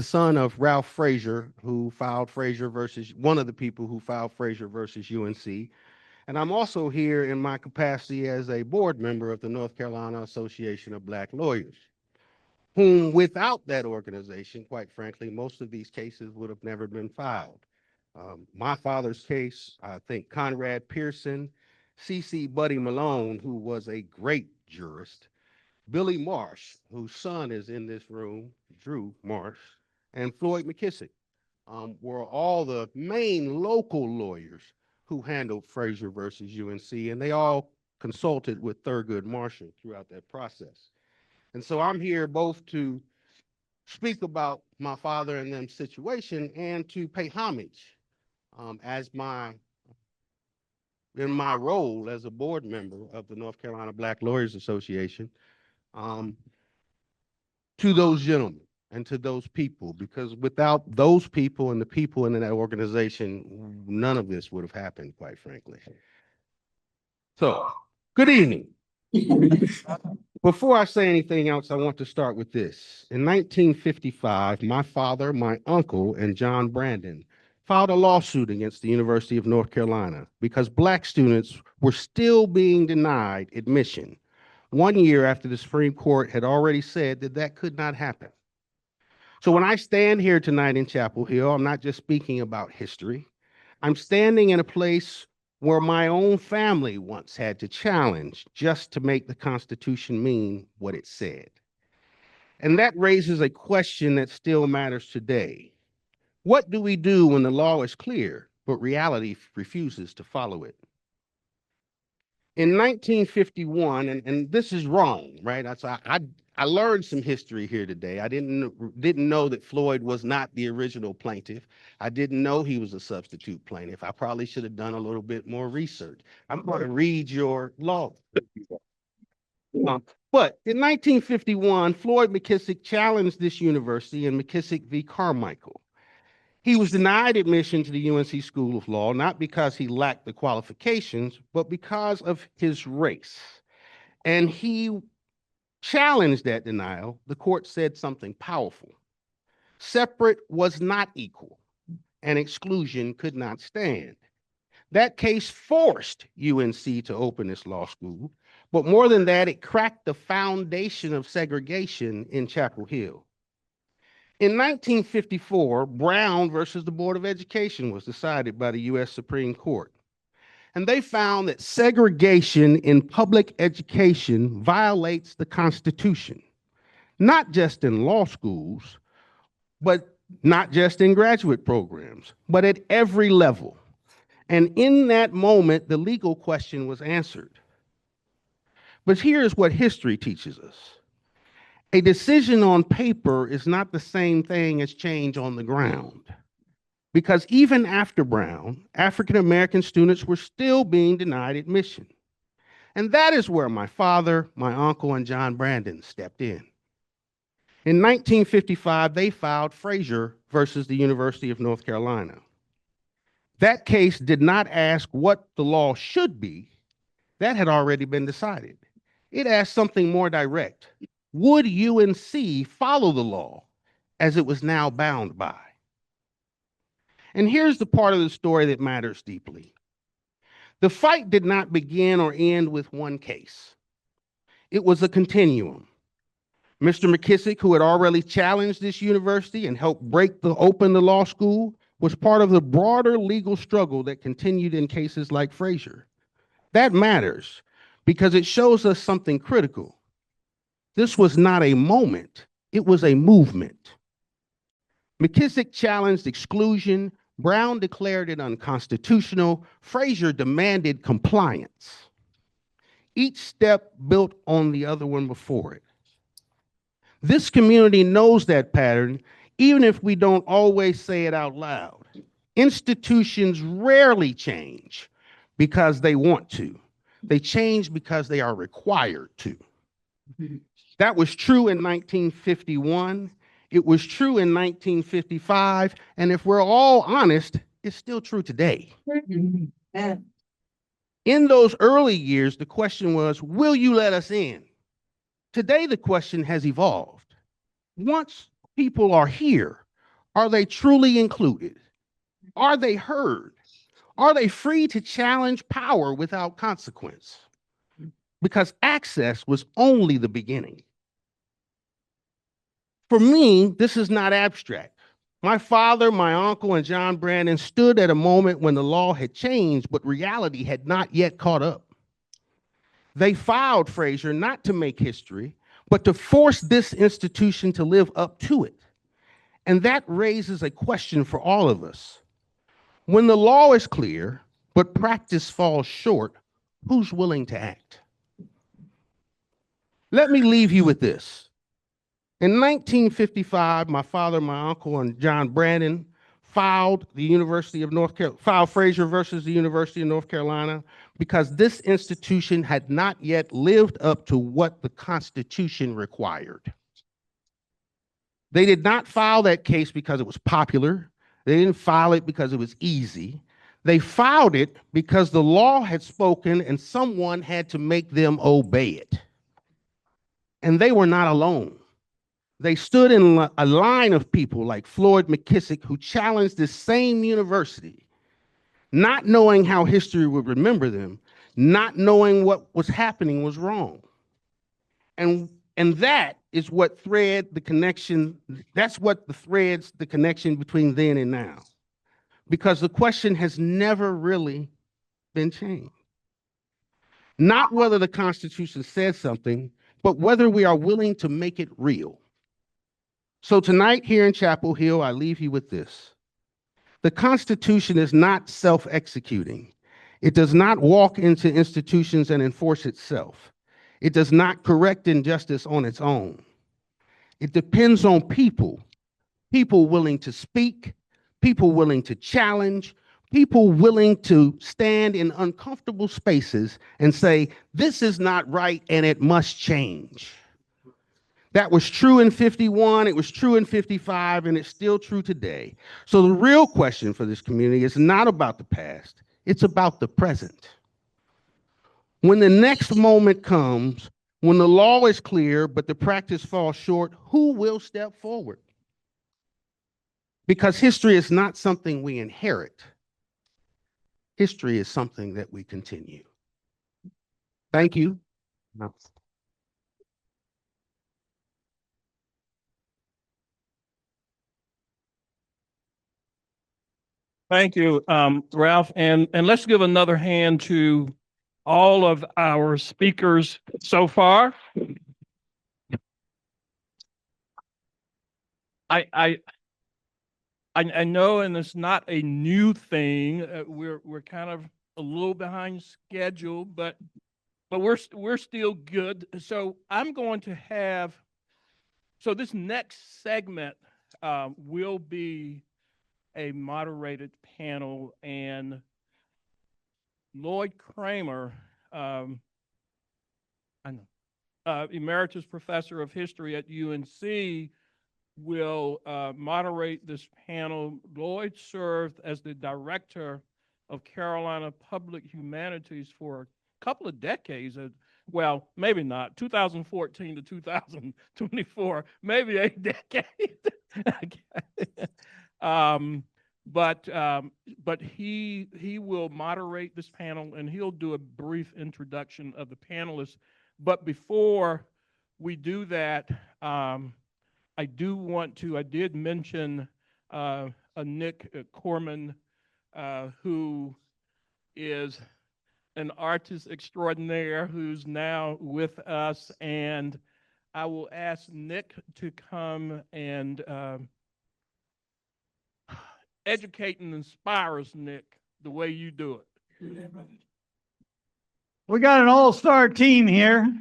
son of Ralph Frasier, who filed Frasier versus one of the people who filed Frasier versus UNC. And I'm also here in my capacity as a board member of the North Carolina Association of Black Lawyers, whom without that organization, quite frankly, most of these cases would have never been filed. My father's case, I think Conrad Pearson, C.C. Buddy Malone, who was a great jurist, Billy Marsh, whose son is in this room, Drew Marsh, and Floyd McKissick were all the main local lawyers who handled Frasier versus UNC, and they all consulted with Thurgood Marshall throughout that process. And so I'm here both to speak about my father and them situation and to pay homage in my role as a board member of the North Carolina Black Lawyers Association to those gentlemen and to those people, because without those people and the people in that organization, none of this would have happened, quite frankly. So, good evening. Before I say anything else, I want to start with this. In 1955, my father, my uncle, and John Brandon filed a lawsuit against the University of North Carolina because Black students were still being denied admission 1 year after the Supreme Court had already said that that could not happen. So when I stand here tonight in Chapel Hill, I'm not just speaking about history. I'm standing in a place where my own family once had to challenge just to make the Constitution mean what it said. And that raises a question that still matters today. What do we do when the law is clear, but reality refuses to follow it? In 1951, and this is wrong, right? I learned some history here today. I didn't know that Floyd was not the original plaintiff. I didn't know he was a substitute plaintiff. I probably should have done a little bit more research. I'm going to read your law. But in 1951, Floyd McKissick challenged this university in McKissick v. Carmichael. He was denied admission to the UNC School of Law, not because he lacked the qualifications, but because of his race. And he challenged that denial. The court said something powerful. Separate was not equal, and exclusion could not stand. That case forced UNC to open its law school, but more than that, it cracked the foundation of segregation in Chapel Hill. In 1954, Brown versus the Board of Education was decided by the U.S. Supreme Court. And they found that segregation in public education violates the Constitution, not just in law schools, but not just in graduate programs, but at every level. And in that moment, the legal question was answered. But here's what history teaches us. A decision on paper is not the same thing as change on the ground. Because even after Brown, African-American students were still being denied admission. And that is where my father, my uncle, and John Brandon stepped in. In 1955, they filed Frasier versus the University of North Carolina. That case did not ask what the law should be. That had already been decided. It asked something more direct. Would UNC follow the law as it was now bound by? And here's the part of the story that matters deeply. The fight did not begin or end with one case. It was a continuum. Mr. McKissick, who had already challenged this university and helped open the law school, was part of the broader legal struggle that continued in cases like Frasier. That matters because it shows us something critical. This was not a moment, it was a movement. McKissick challenged exclusion, Brown declared it unconstitutional, Frasier demanded compliance. Each step built on the other one before it. This community knows that pattern, even if we don't always say it out loud. Institutions rarely change because they want to. They change because they are required to. That was true in 1951. It was true in 1955. And if we're all honest, it's still true today. In those early years, the question was, will you let us in? Today, the question has evolved. Once people are here, are they truly included? Are they heard? Are they free to challenge power without consequence? Because access was only the beginning. For me, this is not abstract. My father, my uncle, and John Brandon stood at a moment when the law had changed, but reality had not yet caught up. They filed Frasier not to make history, but to force this institution to live up to it. And that raises a question for all of us. When the law is clear, but practice falls short, who's willing to act? Let me leave you with this. In 1955, my father, my uncle, and John Brandon filed Frasier versus the University of North Carolina because this institution had not yet lived up to what the Constitution required. They did not file that case because it was popular. They didn't file it because it was easy. They filed it because the law had spoken and someone had to make them obey it. And they were not alone. They stood in a line of people like Floyd McKissick, who challenged this same university, not knowing how history would remember them, not knowing what was happening was wrong. And that is what thread the connection, that's what threads the connection between then and now. Because the question has never really been changed. Not whether the Constitution says something, but whether we are willing to make it real. So tonight here in Chapel Hill, I leave you with this. The Constitution is not self-executing. It does not walk into institutions and enforce itself. It does not correct injustice on its own. It depends on people willing to speak, people willing to challenge, people willing to stand in uncomfortable spaces and say, this is not right and it must change. That was true in 51, it was true in 55, and it's still true today. So the real question for this community is not about the past, it's about the present. When the next moment comes, when the law is clear, but the practice falls short, who will step forward? Because history is not something we inherit. History is something that we continue. Thank you. Thank you, Ralph. And let's give another hand to all of our speakers so far. I know, and it's not a new thing. We're kind of a little behind schedule, but we're still good. So I'm going to have. So this next segment will be a moderated panel, and Lloyd Kramer. I know Emeritus Professor of History at UNC, will moderate this panel. Lloyd served as the Director of Carolina Public Humanities for a couple of decades. Well, maybe not, 2014 to 2024, maybe a decade. But he will moderate this panel, and he'll do a brief introduction of the panelists. But before we do that, I did mention a Nick Courmon, who is an artist extraordinaire who's now with us, and I will ask Nick to come and educate and inspire us, Nick, the way you do it. We got an all-star team here.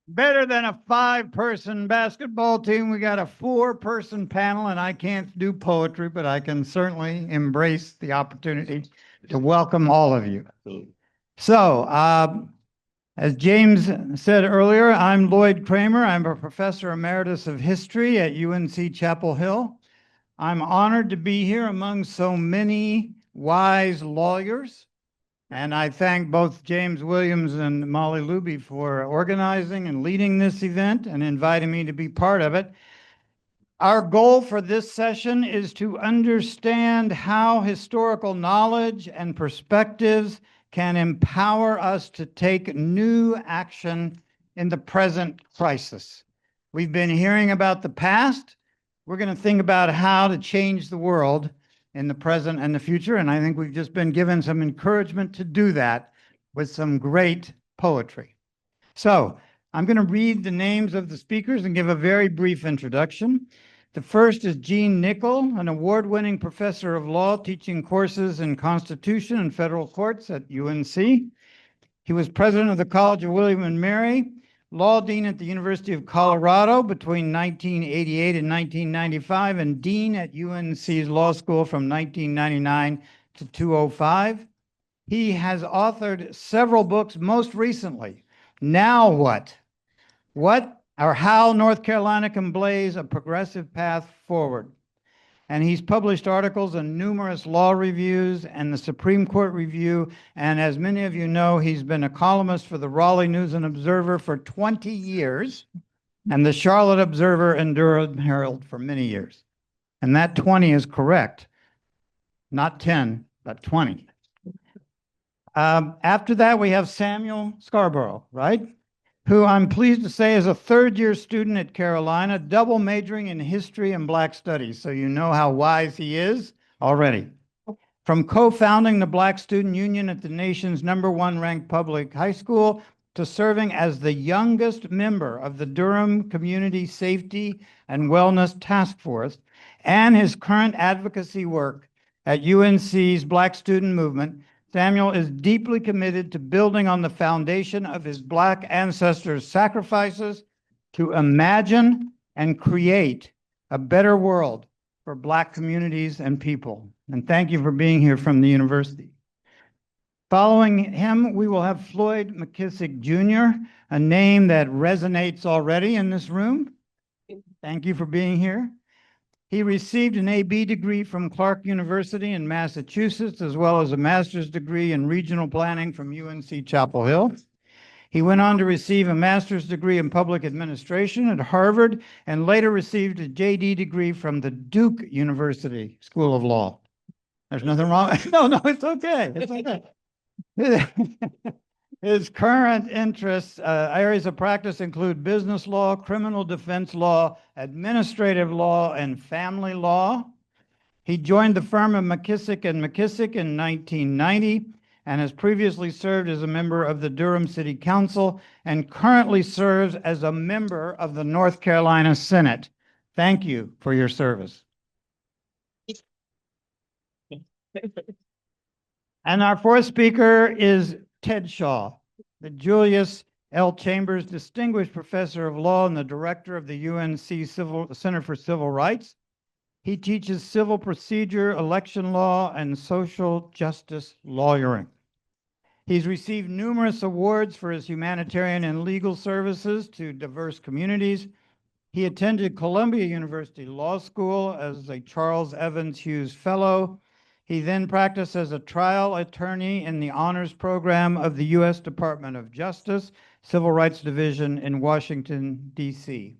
Better than a 5-person basketball team. We got a 4-person panel, and I can't do poetry, but I can certainly embrace the opportunity to welcome all of you. So, as James said earlier, I'm Lloyd Kramer. I'm a professor emeritus of history at UNC Chapel Hill. I'm honored to be here among so many wise lawyers. And I thank both James Williams and Molly Luby for organizing and leading this event and inviting me to be part of it. Our goal for this session is to understand how historical knowledge and perspectives can empower us to take new action in the present crisis. We've been hearing about the past. We're going to think about how to change the world in the present and the future, and I think we've just been given some encouragement to do that with some great poetry. So I'm going to read the names of the speakers and give a very brief introduction. The first is Jean Nichol, an award-winning professor of law teaching courses in Constitution and federal courts at UNC. He was president of the College of William and Mary, law dean at the University of Colorado between 1988 and 1995, and dean at UNC's law school from 1999 to 2005. He has authored several books, most recently, Now What? How North Carolina Can Blaze a Progressive Path Forward. And he's published articles in numerous law reviews and the Supreme Court Review. And as many of you know, he's been a columnist for the Raleigh News and Observer for 20 years and the Charlotte Observer and Durham Herald for many years. And that 20 is correct. Not 10, but 20. After that, we have Samuel Scarborough, right? Who I'm pleased to say is a third-year student at Carolina, double majoring in history and Black studies. So you know how wise he is already. From co-founding the Black Student Union at the nation's #1 ranked public high school to serving as the youngest member of the Durham Community Safety and Wellness Task Force, and his current advocacy work at UNC's Black Student Movement, Samuel is deeply committed to building on the foundation of his Black ancestors' sacrifices to imagine and create a better world for Black communities and people. And thank you for being here from the university. Following him, we will have Floyd McKissick Jr., a name that resonates already in this room. Thank you for being here. He received an AB degree from Clark University in Massachusetts, as well as a master's degree in regional planning from UNC Chapel Hill. He went on to receive a master's degree in public administration at Harvard and later received a JD degree from the Duke University School of Law. There's nothing wrong. No, it's okay. It's okay. His current interests, areas of practice include business law, criminal defense law, administrative law, and family law. He joined the firm of McKissick & McKissick in 1990 and has previously served as a member of the Durham City Council and currently serves as a member of the North Carolina Senate. Thank you for your service. And our fourth speaker is Ted Shaw, the Julius L. Chambers Distinguished Professor of Law and the Director of the UNC Center for Civil Rights. He teaches civil procedure, election law, and social justice lawyering. He's received numerous awards for his humanitarian and legal services to diverse communities. He attended Columbia University Law School as a Charles Evans Hughes Fellow. He then practiced as a trial attorney in the honors program of the U.S. Department of Justice, Civil Rights Division in Washington, D.C.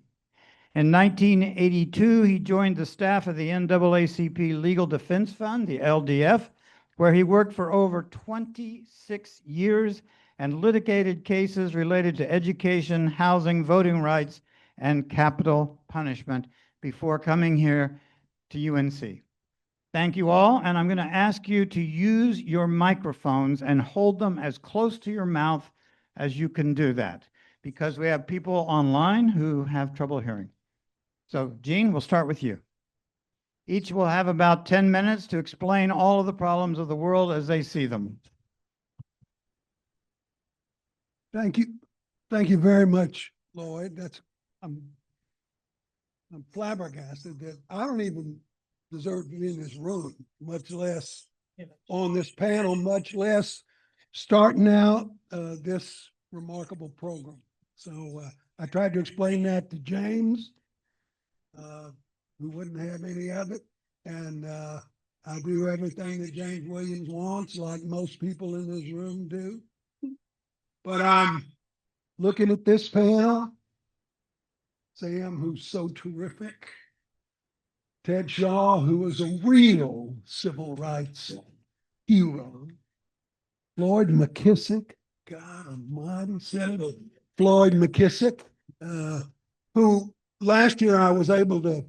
In 1982, he joined the staff of the NAACP Legal Defense Fund, the LDF, where he worked for over 26 years and litigated cases related to education, housing, voting rights, and capital punishment before coming here to UNC. Thank you all, and I'm going to ask you to use your microphones and hold them as close to your mouth as you can do that, because we have people online who have trouble hearing. So, Gene, we'll start with you. Each will have about 10 minutes to explain all of the problems of the world as they see them. Thank you. Thank you very much, Lloyd. I'm flabbergasted that I don't even deserve to be in this room, much less on this panel, much less starting out this remarkable program. So I tried to explain that to James, who wouldn't have any of it. And I do everything that James Williams wants, like most people in this room do. But I'm looking at this panel, Sam, who's so terrific, Ted Shaw, who was a real civil rights hero, Floyd McKissick, God almighty, Senator Floyd McKissick, who last year I was able to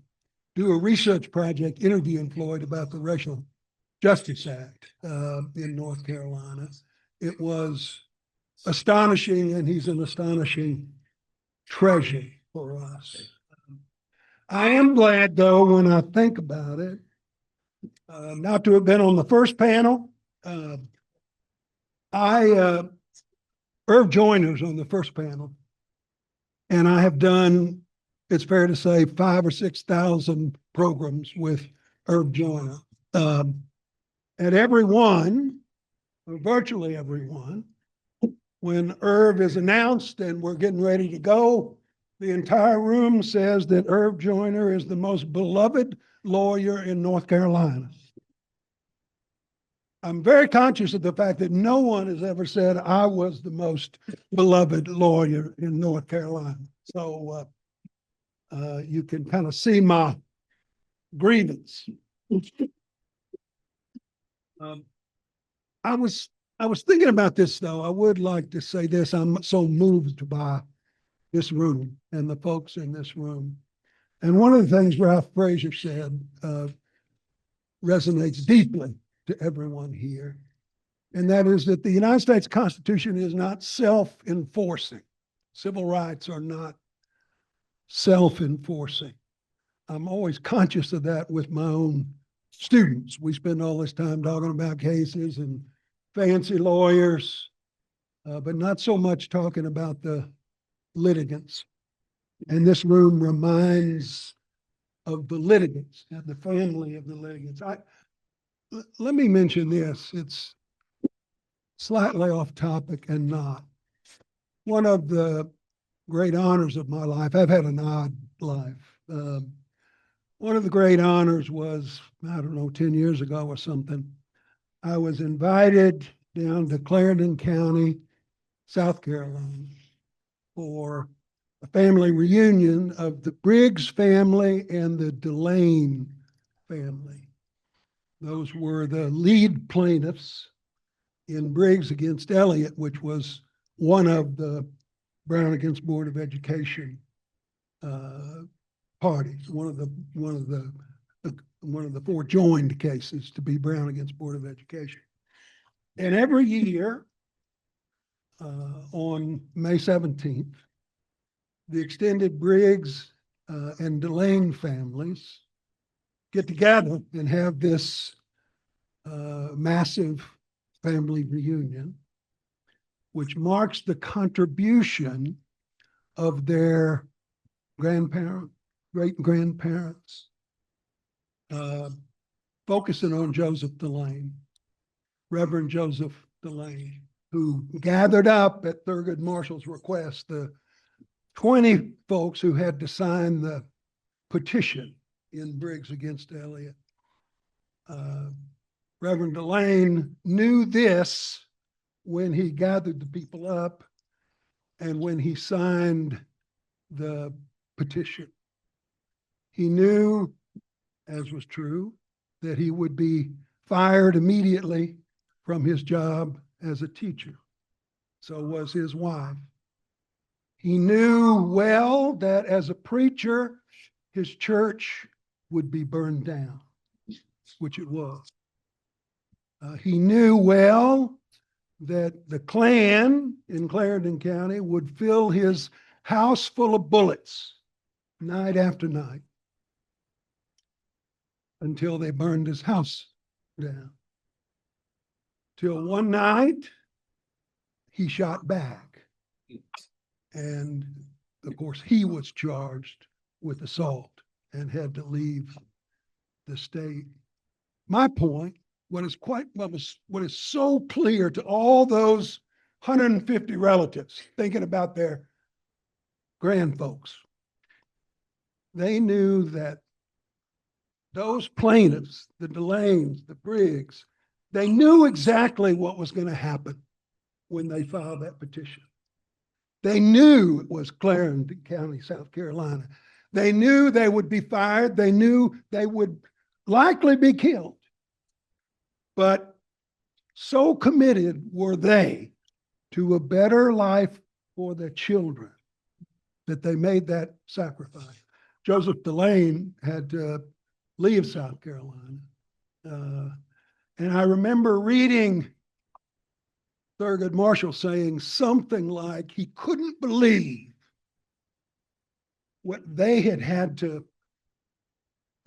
do a research project interviewing Floyd about the Racial Justice Act in North Carolina. It was astonishing, and he's an astonishing treasure for us. I am glad, though, when I think about it, not to have been on the first panel. Irv Joyner's on the first panel, and I have done, it's fair to say, 5,000 or 6,000 programs with Irv Joyner. At every one, or virtually every one, when Irv is announced and we're getting ready to go, the entire room says that Irv Joyner is the most beloved lawyer in North Carolina. I'm very conscious of the fact that no one has ever said I was the most beloved lawyer in North Carolina. So you can kind of see my grievance. I was thinking about this, though. I would like to say this. I'm so moved by this room and the folks in this room. And one of the things Ralph Frasier said resonates deeply to everyone here. And that is that the United States Constitution is not self-enforcing. Civil rights are not self-enforcing. I'm always conscious of that with my own students. We spend all this time talking about cases and fancy lawyers, but not so much talking about the litigants. And this room reminds of the litigants and the family of the litigants. Let me mention this. It's slightly off topic and not. One of the great honors of my life, I've had an odd life. One of the great honors was, I don't know, 10 years ago or something. I was invited down to Clarendon County, South Carolina, for a family reunion of the Briggs family and the Delane family. Those were the lead plaintiffs in Briggs against Elliott, which was one of the Brown against Board of Education parties, one of the four joined cases to be Brown against Board of Education. And every year on May 17th, the extended Briggs and Delane families get together and have this massive family reunion, which marks the contribution of their grandparents, great-grandparents, focusing on Joseph Delane, Reverend Joseph Delane, who gathered up at Thurgood Marshall's request, the 20 folks who had to sign the petition in Briggs against Elliott. Reverend Delane knew this when he gathered the people up and when he signed the petition. He knew, as was true, that he would be fired immediately from his job as a teacher. So was his wife. He knew well that as a preacher, his church would be burned down, which it was. He knew well that the Klan in Clarendon County would fill his house full of bullets night after night until they burned his house down. Till one night, he shot back. And of course, he was charged with assault and had to leave the state. My point, what is so clear to all those 150 relatives thinking about their grandfolks, they knew that those plaintiffs, the Delanes, the Briggs, they knew exactly what was going to happen when they filed that petition. They knew it was Clarendon County, South Carolina. They knew they would be fired. They knew they would likely be killed. But so committed were they to a better life for their children that they made that sacrifice. Joseph Delane had to leave South Carolina. And I remember reading Thurgood Marshall saying something like he couldn't believe what they had to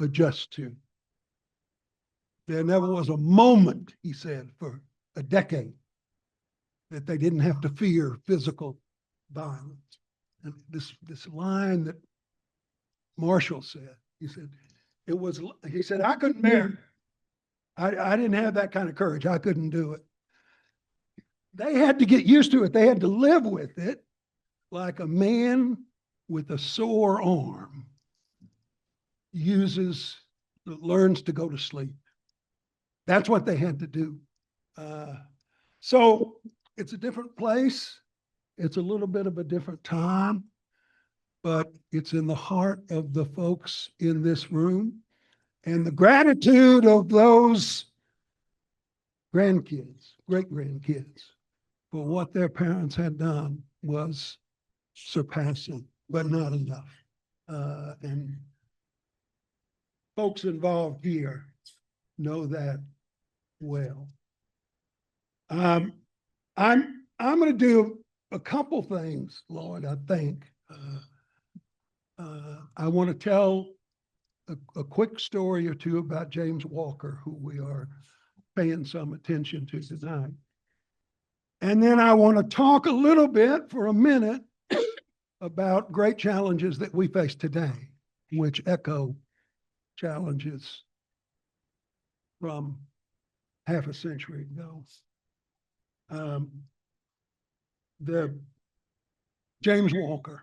adjust to. There never was a moment, he said, for a decade that they didn't have to fear physical violence. And this line that Marshall said, he said, I couldn't bear it. I didn't have that kind of courage. I couldn't do it. They had to get used to it. They had to live with it like a man with a sore arm learns to go to sleep. That's what they had to do. So it's a different place. It's a little bit of a different time, but it's in the heart of the folks in this room. And the gratitude of those grandkids, great-grandkids, for what their parents had done was surpassing, but not enough. And folks involved here know that well. I'm going to do a couple things, Lloyd, I think. I want to tell a quick story or two about James Walker, who we are paying some attention to tonight. And then I want to talk a little bit for a minute about great challenges that we face today, which echo challenges from half a century ago. The James Walker.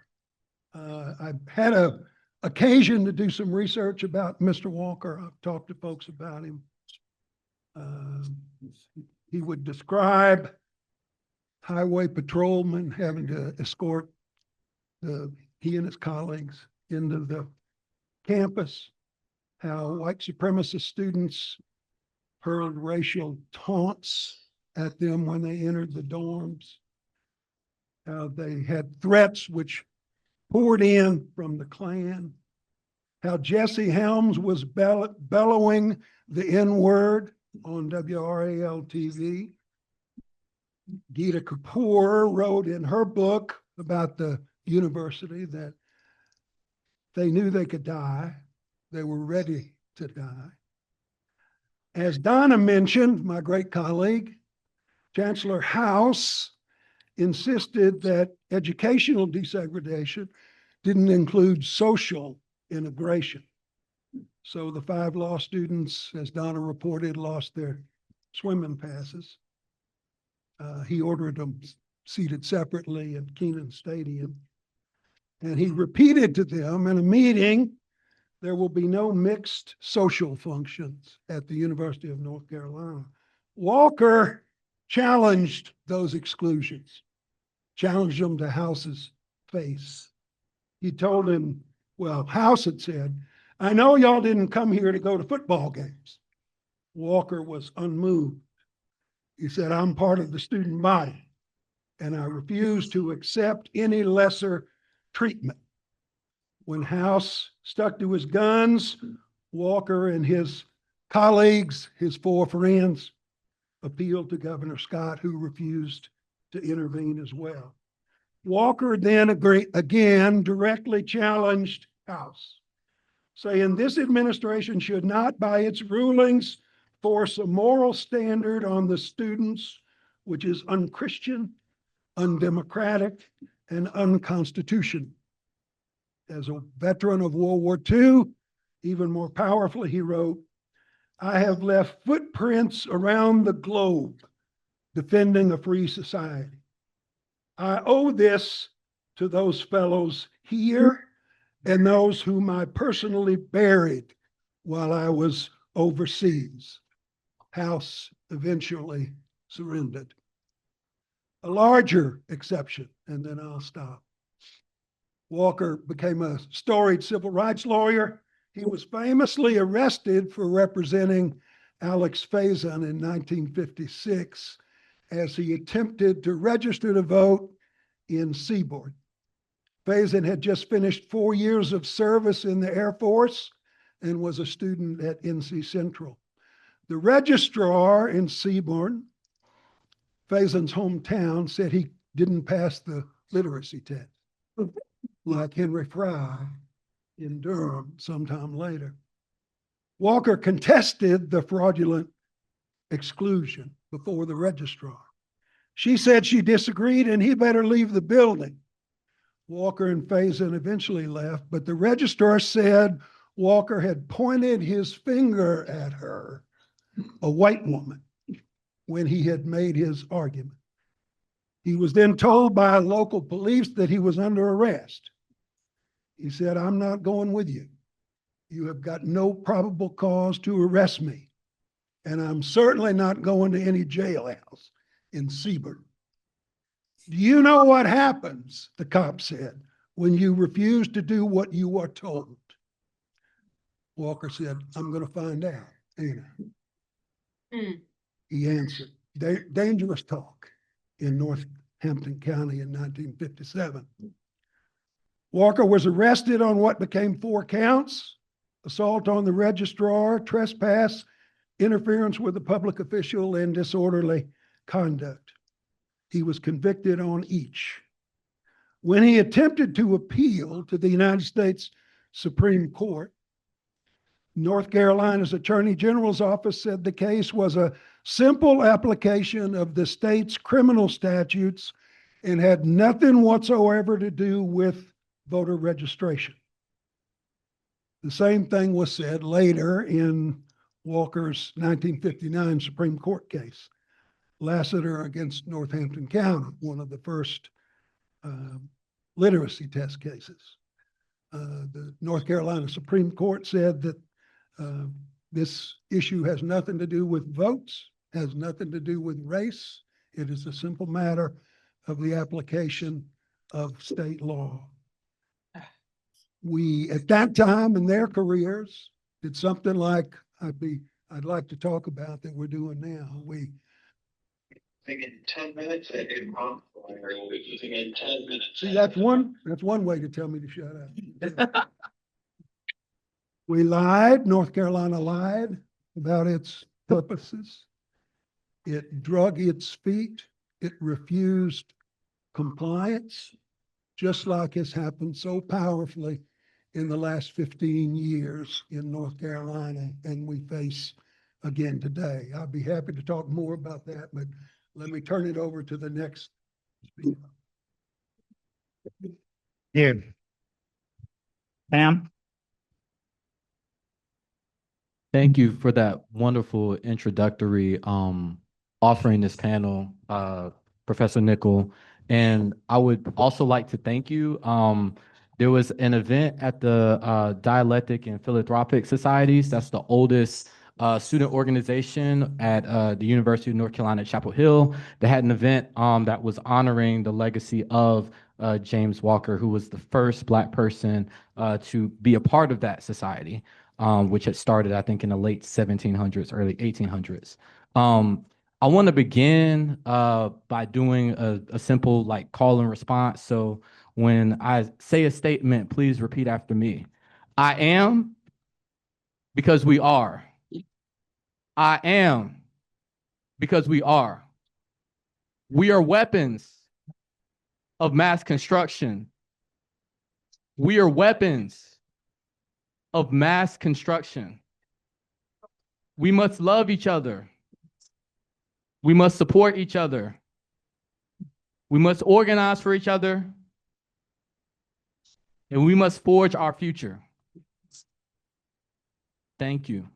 I had an occasion to do some research about Mr. Walker. I've talked to folks about him. He would describe highway patrolmen having to escort he and his colleagues into the campus, how white supremacist students hurled racial taunts at them when they entered the dorms, how they had threats which poured in from the Klan, how Jesse Helms was bellowing the N-word on WRAL TV. Geeta Kapoor wrote in her book about the university that they knew they could die. They were ready to die. As Donna mentioned, my great colleague, Chancellor House insisted that educational desegregation didn't include social integration. So the 5 law students, as Donna reported, lost their swimming passes. He ordered them seated separately at Kenan Stadium. And he repeated to them in a meeting, there will be no mixed social functions at the University of North Carolina. Walker challenged those exclusions, challenged them to House's face. He told him, well, House had said, I know y'all didn't come here to go to football games. Walker was unmoved. He said, I'm part of the student body, and I refuse to accept any lesser treatment. When House stuck to his guns, Walker and his colleagues, his four friends, appealed to Governor Scott, who refused to intervene as well. Walker then again directly challenged House, saying this administration should not, by its rulings, force a moral standard on the students which is unchristian, undemocratic, and unconstitutional. As a veteran of World War II, even more powerfully, he wrote, I have left footprints around the globe defending a free society. I owe this to those fellows here and those whom I personally buried while I was overseas. House eventually surrendered. A larger exception, and then I'll stop. Walker became a storied civil rights lawyer. He was famously arrested for representing Alex Faison in 1956 as he attempted to register to vote in Seaboard. Faison had just finished 4 years of service in the Air Force and was a student at NC Central. The registrar in Seaboard, Faison's hometown, said he didn't pass the literacy test, like Henry Fry in Durham sometime later. Walker contested the fraudulent exclusion before the registrar. She said she disagreed and he better leave the building. Walker and Faison eventually left, but the registrar said Walker had pointed his finger at her, a white woman, when he had made his argument. He was then told by local police that he was under arrest. He said, I'm not going with you. You have got no probable cause to arrest me, and I'm certainly not going to any jailhouse in Seaboard. Do you know what happens, the cop said, when you refuse to do what you are told? Walker said, I'm going to find out, ain't I? He answered, dangerous talk in Northampton County in 1957. Walker was arrested on what became 4 counts: assault on the registrar, trespass, interference with a public official, and disorderly conduct. He was convicted on each. When he attempted to appeal to the United States Supreme Court, North Carolina's Attorney General's office said the case was a simple application of the state's criminal statutes and had nothing whatsoever to do with voter registration. The same thing was said later in Walker's 1959 Supreme Court case, Lassiter against Northampton County, one of the first literacy test cases. The North Carolina Supreme Court said that this issue has nothing to do with votes, has nothing to do with race. It is a simple matter of the application of state law. We, at that time in their careers, did something like I'd like to talk about that we're doing now. We In 10 minutes, I did wrong. Using in 10 minutes. see that's one way to tell me to shut up. We lied. North Carolina lied about its purposes. It drug its feet. It refused compliance, just like has happened so powerfully in the last 15 years in North Carolina, and we face again today. I'll be happy to talk more about that, but let me turn it over to the next speaker. Yeah. Pam? Thank you for that wonderful introductory offering this panel, Professor Nichol. And I would also like to thank you. There was an event at the Dialectic and Philanthropic Societies. That's the oldest student organization at the University of North Carolina at Chapel Hill. They had an event that was honoring the legacy of James Walker, who was the first Black person to be a part of that society, which had started, I think, in the late 1700s, early 1800s. I want to begin by doing a simple like call and response. So when I say a statement, please repeat after me. I am because we are. I am because we are. We are weapons of mass construction. We are weapons of mass construction. We must love each other. We must support each other. We must organize for each other. And we must forge our future. Thank you.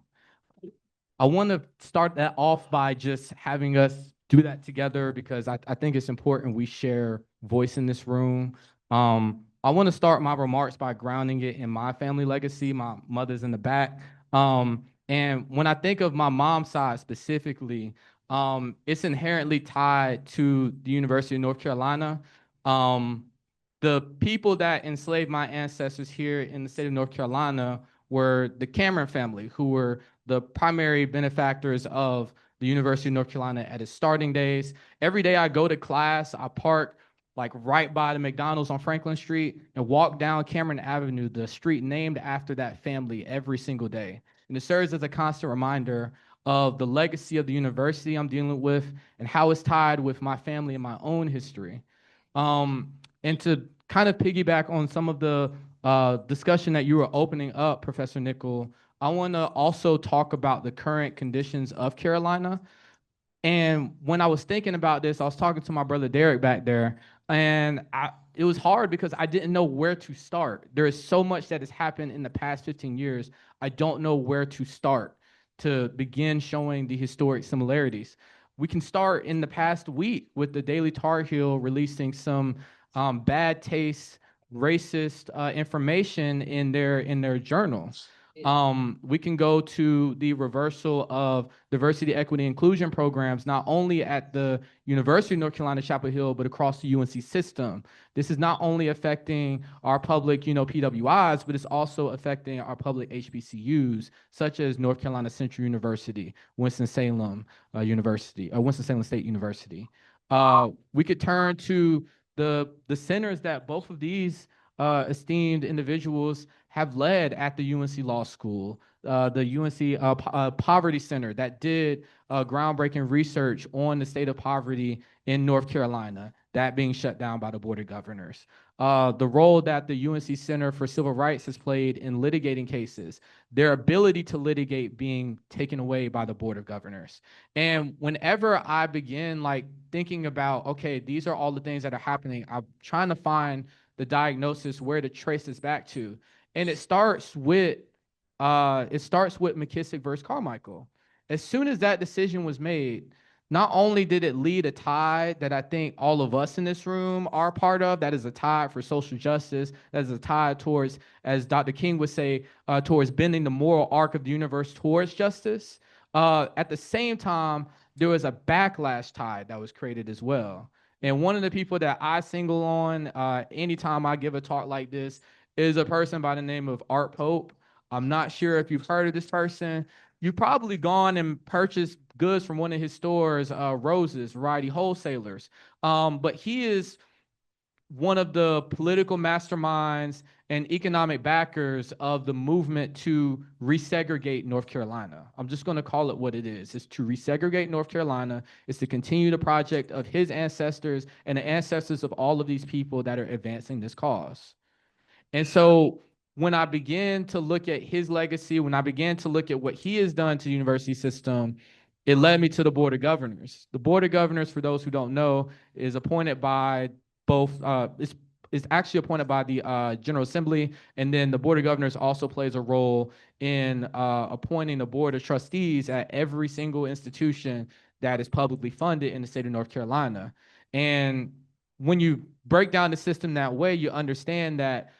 I want to start that off by just having us do that together because I think it's important we share voice in this room. I want to start my remarks by grounding it in my family legacy. My mother's in the back. And when I think of my mom's side specifically, it's inherently tied to the University of North Carolina. The people that enslaved my ancestors here in the state of North Carolina were the Cameron family, who were the primary benefactors of the University of North Carolina at its starting days. Every day I go to class, I park like right by the McDonald's on Franklin Street and walk down Cameron Avenue, the street named after that family, every single day. And it serves as a constant reminder of the legacy of the university I'm dealing with and how it's tied with my family and my own history. And to kind of piggyback on some of the discussion that you were opening up, Professor Nichol, I want to also talk about the current conditions of Carolina. And when I was thinking about this, I was talking to my brother Derek back there, and it was hard because I didn't know where to start. There is so much that has happened in the past 15 years. I don't know where to start to begin showing the historic similarities. We can start in the past week with the Daily Tar Heel releasing some bad taste, racist information in their journals. We can go to the reversal of diversity, equity, inclusion programs, not only at the University of North Carolina, Chapel Hill, but across the UNC system. This is not only affecting our public, PWIs, but it's also affecting our public HBCUs, such as North Carolina Central University, Winston-Salem University, Winston-Salem State University. We could turn to the centers that both of these esteemed individuals have led at the UNC Law School, the UNC Poverty Center that did groundbreaking research on the state of poverty in North Carolina, that being shut down by the Board of Governors. The role that the UNC Center for Civil Rights has played in litigating cases, their ability to litigate being taken away by the Board of Governors. And whenever I begin thinking about, okay, these are all the things that are happening, I'm trying to find the diagnosis, where to trace this back to. And it starts with McKissick versus Carmichael. As soon as that decision was made, not only did it lead a tide that I think all of us in this room are part of, that is a tide for social justice, that is a tide towards, as Dr. King would say, towards bending the moral arc of the universe towards justice. At the same time, there was a backlash tide that was created as well. And one of the people that I single on anytime I give a talk like this is a person by the name of Art Pope. I'm not sure if you've heard of this person. You've probably gone and purchased goods from one of his stores, Roses, variety wholesalers. But he is one of the political masterminds and economic backers of the movement to resegregate North Carolina. I'm just going to call it what it is. It's to resegregate North Carolina. It's to continue the project of his ancestors and the ancestors of all of these people that are advancing this cause. And so when I began to look at his legacy, when I began to look at what he has done to the university system, it led me to the Board of Governors. The Board of Governors, for those who don't know, is appointed by both, is actually appointed by the General Assembly, and then the Board of Governors also plays a role in appointing a Board of Trustees at every single institution that is publicly funded in the state of North Carolina. And when you break down the system that way, you understand that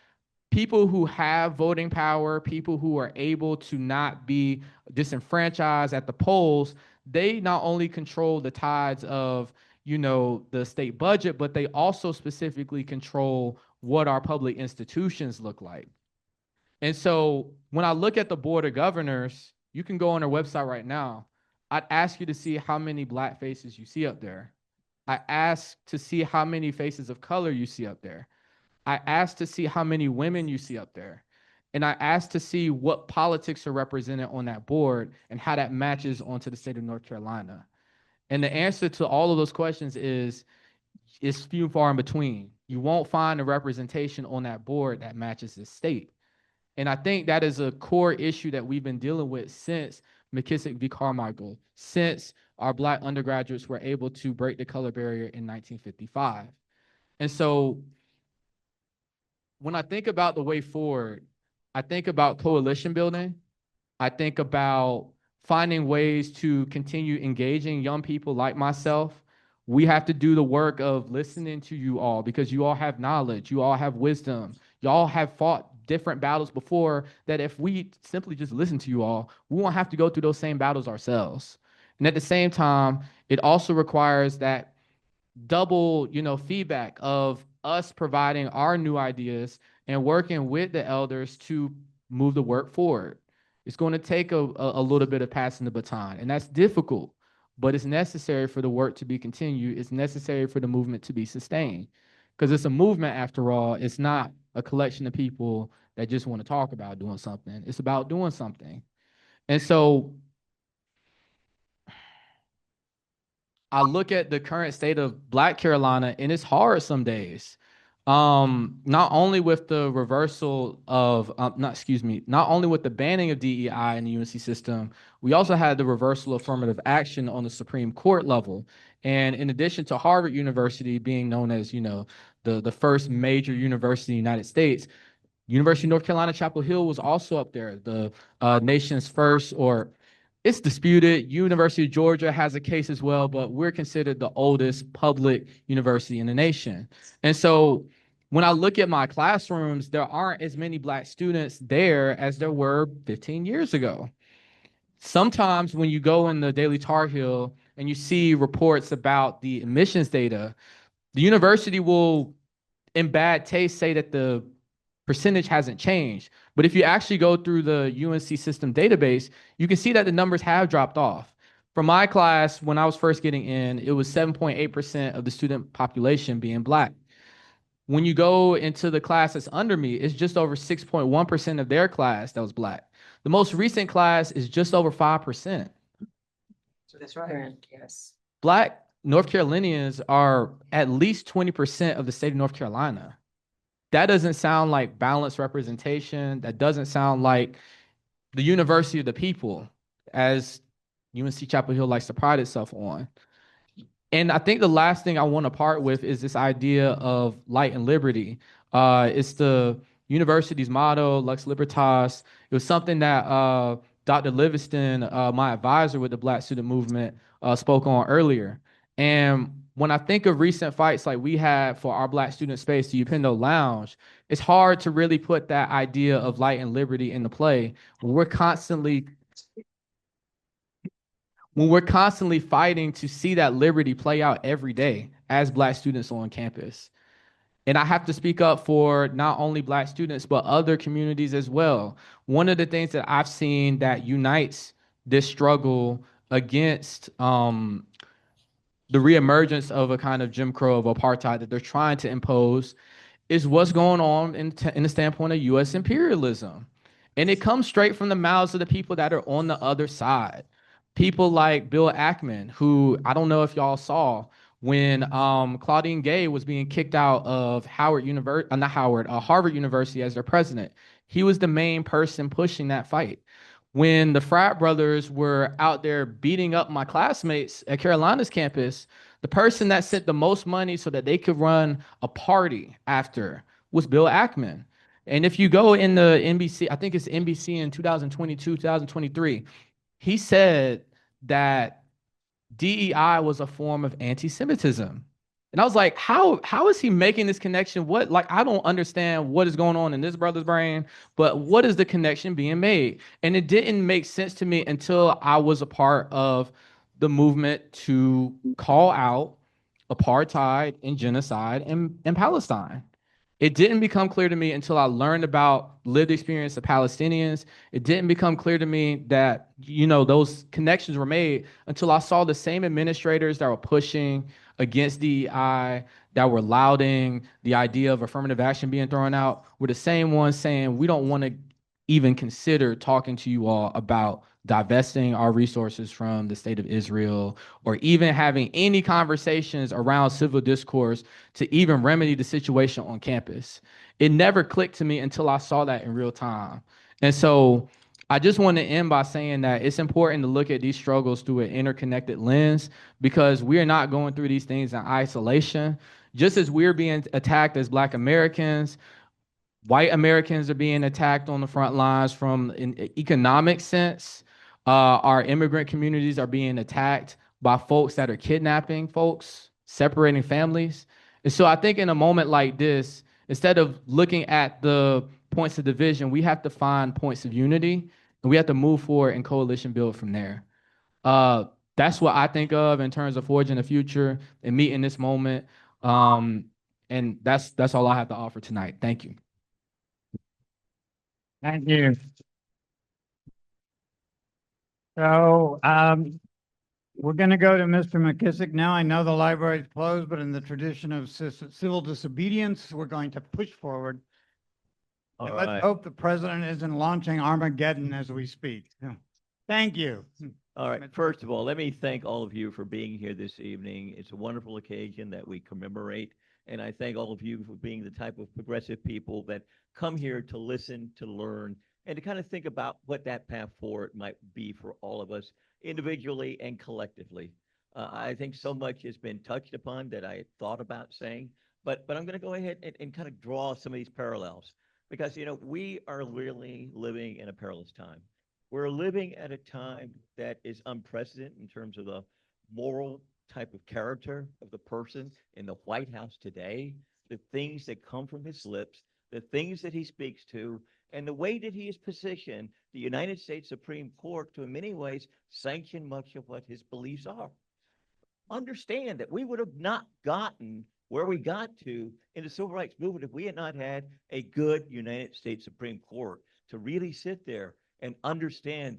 people who have voting power, people who are able to not be disenfranchised at the polls, they not only control the tides of, you know, the state budget, but they also specifically control what our public institutions look like. And so when I look at the Board of Governors, you can go on their website right now. I'd ask you to see how many Black faces you see up there. I ask to see how many faces of color you see up there. I ask to see how many women you see up there. And I ask to see what politics are represented on that board and how that matches onto the state of North Carolina. And the answer to all of those questions is few and far in between. You won't find a representation on that board that matches the state. And I think that is a core issue that we've been dealing with since McKissick v. Carmichael, since our Black undergraduates were able to break the color barrier in 1955. And so when I think about the way forward, I think about coalition building. I think about finding ways to continue engaging young people like myself. We have to do the work of listening to you all because you all have knowledge, you all have wisdom, you all have fought different battles before, that if we simply just listen to you all, we won't have to go through those same battles ourselves. And at the same time, it also requires that double, you know, feedback of us providing our new ideas and working with the elders to move the work forward. It's going to take a little bit of passing the baton, and that's difficult, but it's necessary for the work to be continued. It's necessary for the movement to be sustained, because it's a movement after all. It's not a collection of people that just want to talk about doing something. It's about doing something. And so I look at the current state of Black Carolina, and it's hard some days. Not only with the reversal of, not only with the banning of DEI in the UNC system, we also had the reversal of affirmative action on the Supreme Court level. And in addition to Harvard University being known as, you know, the first major university in the United States, University of North Carolina, Chapel Hill was also up there, the nation's first, or it's disputed. University of Georgia has a case as well, but we're considered the oldest public university in the nation. And so when I look at my classrooms, there aren't as many Black students there as there were 15 years ago. Sometimes when you go in the Daily Tar Heel and you see reports about the admissions data, the university will, in bad taste, say that the percentage hasn't changed. But if you actually go through the UNC system database, you can see that the numbers have dropped off. For my class, when I was first getting in, it was 7.8% of the student population being Black. When you go into the class that's under me, it's just over 6.1% of their class that was Black. The most recent class is just over 5%. So that's right. Yes. Black North Carolinians are at least 20% of the state of North Carolina. That doesn't sound like balanced representation. That doesn't sound like the university of the people, as UNC Chapel Hill likes to pride itself on. And I think the last thing I want to part with is this idea of light and liberty. It's the university's motto, Lux Libertas. It was something that Dr. Livingston, my advisor with the Black student movement, spoke on earlier. And when I think of recent fights like we had for our Black student space, the Upendo Lounge, it's hard to really put that idea of light and liberty into play when we're constantly fighting to see that liberty play out every day as Black students on campus. And I have to speak up for not only Black students, but other communities as well. One of the things that I've seen that unites this struggle against the reemergence of a kind of Jim Crow of apartheid that they're trying to impose is what's going on in the standpoint of U.S. imperialism. And it comes straight from the mouths of the people that are on the other side. People like Bill Ackman, who I don't know if y'all saw when Claudine Gay was being kicked out of Harvard University as their president. He was the main person pushing that fight. When the frat brothers were out there beating up my classmates at Carolina's campus, the person that sent the most money so that they could run a party after was Bill Ackman. And if you go in the NBC, I think it's NBC in 2022, 2023, he said that DEI was a form of anti-Semitism. And I was like, how is he making this connection? What, like, I don't understand what is going on in this brother's brain, but what is the connection being made? And it didn't make sense to me until I was a part of the movement to call out apartheid and genocide in Palestine. It didn't become clear to me until I learned about lived experience of Palestinians. It didn't become clear to me that, you know, those connections were made until I saw the same administrators that were pushing against DEI, that were lauding the idea of affirmative action being thrown out, were the same ones saying, we don't want to even consider talking to you all about divesting our resources from the state of Israel, or even having any conversations around civil discourse to even remedy the situation on campus. It never clicked to me until I saw that in real time. And so I just want to end by saying that it's important to look at these struggles through an interconnected lens, because we are not going through these things in isolation. Just as we're being attacked as Black Americans, white Americans are being attacked on the front lines from an economic sense. Our immigrant communities are being attacked by folks that are kidnapping folks, separating families. And so I think in a moment like this, instead of looking at the points of division, we have to find points of unity, and we have to move forward and coalition build from there. That's what I think of in terms of forging the future and meeting this moment. And that's all I have to offer tonight. Thank you. Thank you. So, we're going to go to Mr. McKissick now. I know the library is closed, but in the tradition of civil disobedience, we're going to push forward. And let's hope the president isn't launching Armageddon as we speak. Thank you. All right. First of all, let me thank all of you for being here this evening. It's a wonderful occasion that we commemorate. And I thank all of you for being the type of progressive people that come here to listen, to learn, and to kind of think about what that path forward might be for all of us individually and collectively. I think so much has been touched upon that I had thought about saying, but I'm going to go ahead and kind of draw some of these parallels, because, you know, we are really living in a perilous time. We're living at a time that is unprecedented in terms of the moral type of character of the person in the White House today, the things that come from his lips, the things that he speaks to, and the way that he has positioned the United States Supreme Court to, in many ways, sanction much of what his beliefs are. Understand that we would have not gotten where we got to in the civil rights movement if we had not had a good United States Supreme Court to really sit there and understand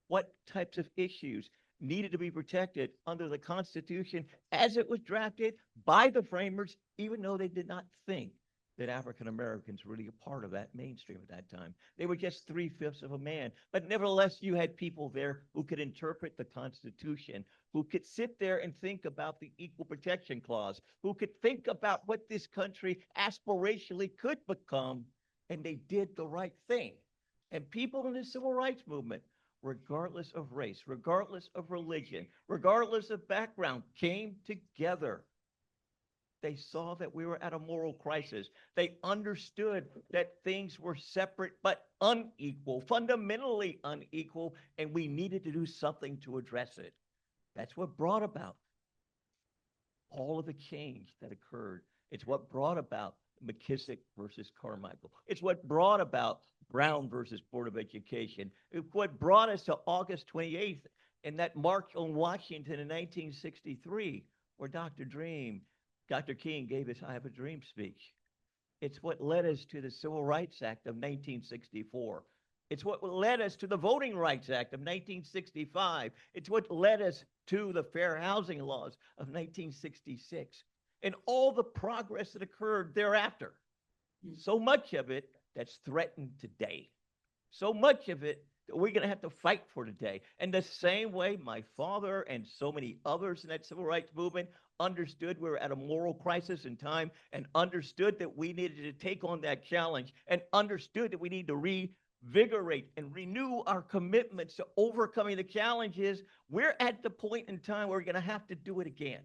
what types of issues needed to be protected under the Constitution as it was drafted by the framers, even though they did not think that African Americans were really a part of that mainstream at that time. They were just 3/5 of a man. But nevertheless, you had people there who could interpret the Constitution, who could sit there and think about the Equal Protection Clause, who could think about what this country aspirationally could become, and they did the right thing. And people in the civil rights movement, regardless of race, regardless of religion, regardless of background, came together. They saw that we were at a moral crisis. They understood that things were separate but unequal, fundamentally unequal, and we needed to do something to address it. That's what brought about all of the change that occurred. It's what brought about McKissick versus Carmichael. It's what brought about Brown versus Board of Education. It's what brought us to August 28th and that march on Washington in 1963, where Dr. King gave his I Have a Dream speech. It's what led us to the Civil Rights Act of 1964. It's what led us to the Voting Rights Act of 1965. It's what led us to the Fair Housing Laws of 1966. And all the progress that occurred thereafter. So much of it that's threatened today. So much of it that we're going to have to fight for today. And the same way my father and so many others in that civil rights movement understood we were at a moral crisis in time, and understood that we needed to take on that challenge, and understood that we need to revigorate and renew our commitments to overcoming the challenges. We're at the point in time where we're going to have to do it again.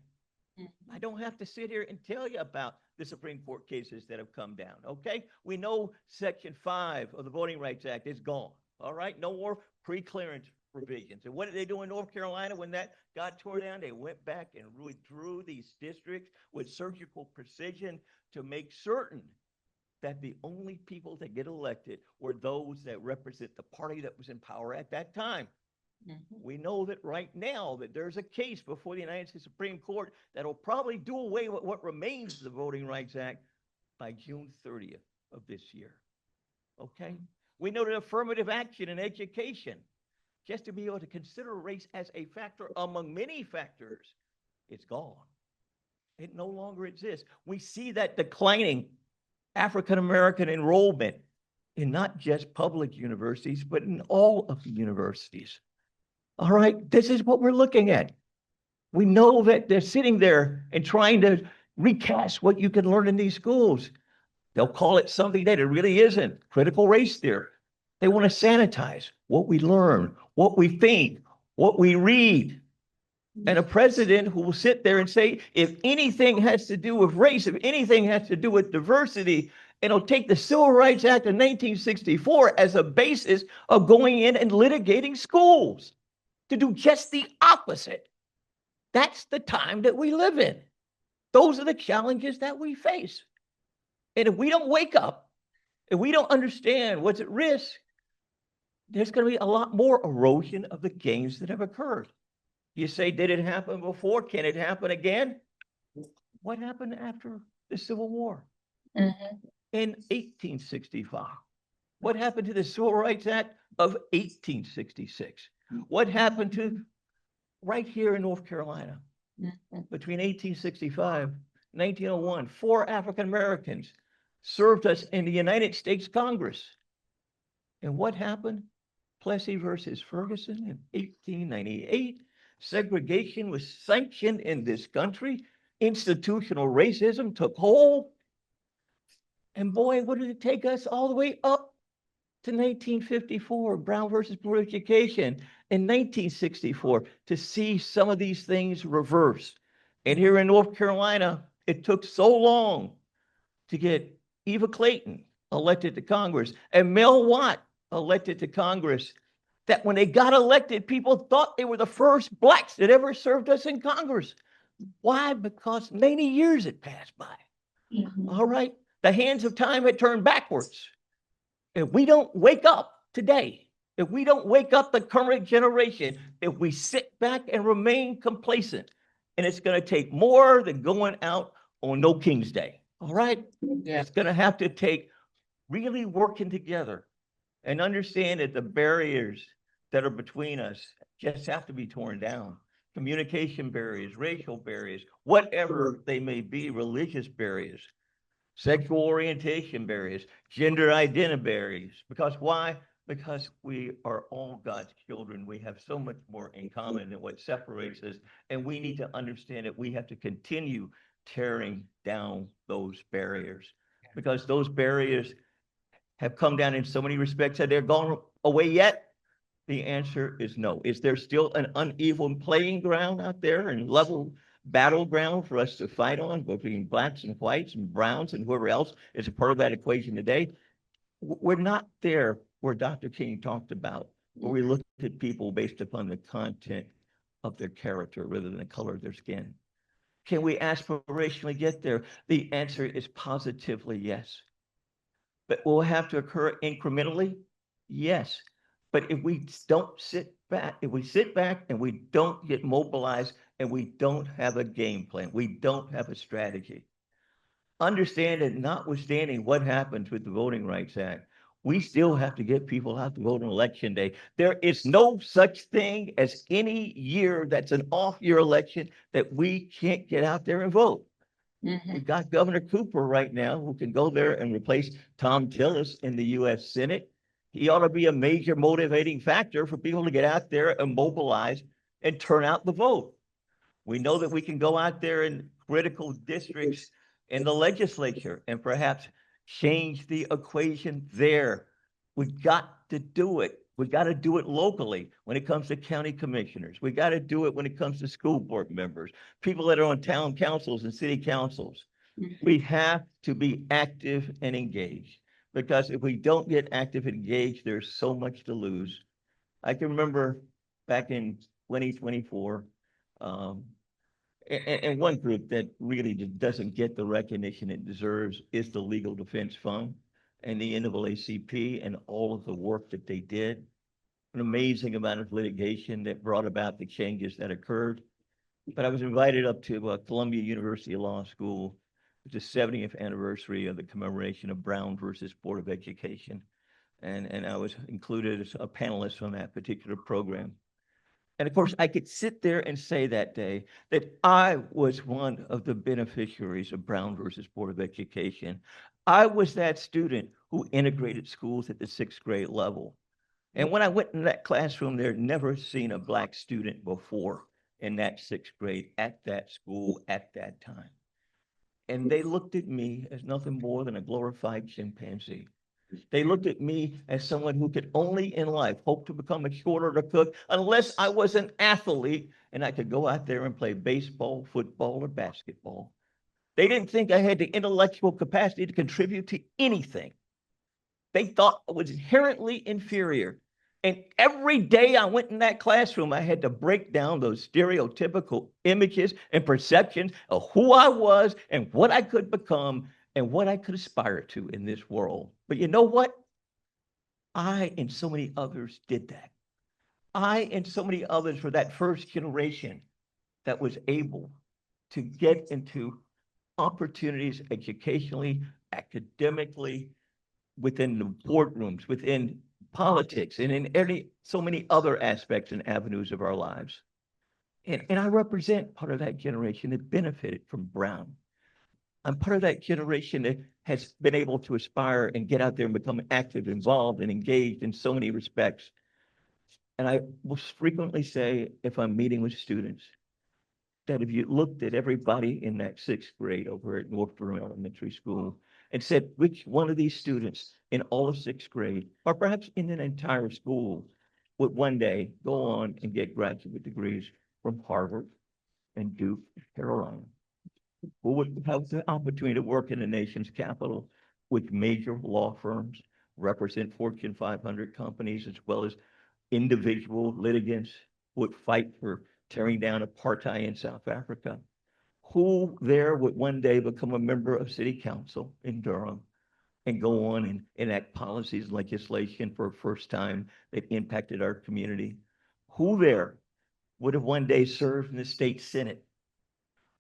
I don't have to sit here and tell you about the Supreme Court cases that have come down, okay? We know Section 5 of the Voting Rights Act is gone, all right? No more pre-clearance provisions. And what did they do in North Carolina when that got torn down? They went back and withdrew these districts with surgical precision to make certain that the only people that get elected were those that represent the party that was in power at that time. We know that right now that there's a case before the United States Supreme Court that'll probably do away with what remains of the Voting Rights Act by June 30th of this year. Okay? We know that affirmative action in education, just to be able to consider race as a factor among many factors, it's gone. It no longer exists. We see that declining African-American enrollment in not just public universities, but in all of the universities. All right, this is what we're looking at. We know that they're sitting there and trying to recast what you can learn in these schools. They'll call it something that it really isn't, critical race theory. They want to sanitize what we learn, what we think, what we read. And a president who will sit there and say, if anything has to do with race, if anything has to do with diversity, and he'll take the Civil Rights Act of 1964 as a basis of going in and litigating schools to do just the opposite. That's the time that we live in. Those are the challenges that we face. And if we don't wake up, if we don't understand what's at risk, there's going to be a lot more erosion of the gains that have occurred. You say, did it happen before? Can it happen again? What happened after the Civil War? In 1865. What happened to the Civil Rights Act of 1866? What happened to right here in North Carolina between 1865 and 1901? 4 African Americans served us in the United States Congress. And what happened? Plessy versus Ferguson in 1898. Segregation was sanctioned in this country. Institutional racism took hold. And boy, what did it take us all the way up to 1954, Brown versus Board of Education in 1964 to see some of these things reversed. And here in North Carolina, it took so long to get Eva Clayton elected to Congress and Mel Watt elected to Congress that when they got elected, people thought they were the first blacks that ever served us in Congress. Why? Because many years had passed by. All right. The hands of time had turned backwards. If we don't wake up today, if we don't wake up the current generation, if we sit back and remain complacent, and it's going to take more than going out on No King's Day. All right. It's going to have to take really working together and understand that the barriers that are between us just have to be torn down. Communication barriers, racial barriers, whatever they may be, religious barriers, sexual orientation barriers, gender identity barriers. Because why? Because we are all God's children. We have so much more in common than what separates us. And we need to understand that we have to continue tearing down those barriers because those barriers have come down in so many respects. Have they gone away yet? The answer is no. Is there still an uneven playing ground out there and level battleground for us to fight on between blacks and whites and browns and whoever else is a part of that equation today? We're not there where Dr. King talked about, where we look at people based upon the content of their character rather than the color of their skin. Can we aspirationally get there? The answer is positively yes. But will it have to occur incrementally? Yes. But if we don't sit back, if we sit back and we don't get mobilized and we don't have a game plan, we don't have a strategy. Understand that notwithstanding what happens with the Voting Rights Act, we still have to get people out to vote on Election Day. There is no such thing as any year that's an off-year election that we can't get out there and vote. We've got Governor Cooper right now who can go there and replace Tom Tillis in the U.S. Senate. He ought to be a major motivating factor for people to get out there and mobilize and turn out the vote. We know that we can go out there in critical districts in the legislature and perhaps change the equation there. We've got to do it. We got to do it locally when it comes to county commissioners. We got to do it when it comes to school board members, people that are on town councils and city councils. We have to be active and engaged because if we don't get active and engaged, there's so much to lose. I can remember back in 2024. And one group that really just doesn't get the recognition it deserves is the Legal Defense Fund and the NAACP and all of the work that they did. An amazing amount of litigation that brought about the changes that occurred. But I was invited up to Columbia University Law School. It's the 70th anniversary of the commemoration of Brown versus Board of Education. And I was included as a panelist on that particular program. And of course, I could sit there and say that day that I was one of the beneficiaries of Brown versus Board of Education. I was that student who integrated schools at the 6th grade level. And when I went in that classroom, they'd never seen a Black student before in that 6th grade at that school at that time. And they looked at me as nothing more than a glorified chimpanzee. They looked at me as someone who could only in life hope to become a short order cook unless I was an athlete and I could go out there and play baseball, football, or basketball. They didn't think I had the intellectual capacity to contribute to anything. They thought I was inherently inferior. And every day I went in that classroom, I had to break down those stereotypical images and perceptions of who I was and what I could become and what I could aspire to in this world. But you know what? I and so many others did that. I and so many others were that first generation that was able to get into opportunities educationally, academically, within the boardrooms, within politics, and in so many other aspects and avenues of our lives. And I represent part of that generation that benefited from Brown. I'm part of that generation that has been able to aspire and get out there and become active, involved, and engaged in so many respects. And I will frequently say, if I'm meeting with students, that if you looked at everybody in that 6th grade over at Northborough Elementary School and said which one of these students in all of 6th grade, or perhaps in an entire school, would one day go on and get graduate degrees from Harvard and Duke, Carolina, who would have the opportunity to work in the nation's capital with major law firms, represent Fortune 500 companies, as well as individual litigants, would fight for tearing down apartheid in South Africa, who there would one day become a member of city council in Durham and go on and enact policies and legislation for a first time that impacted our community, who there would have one day served in the state senate,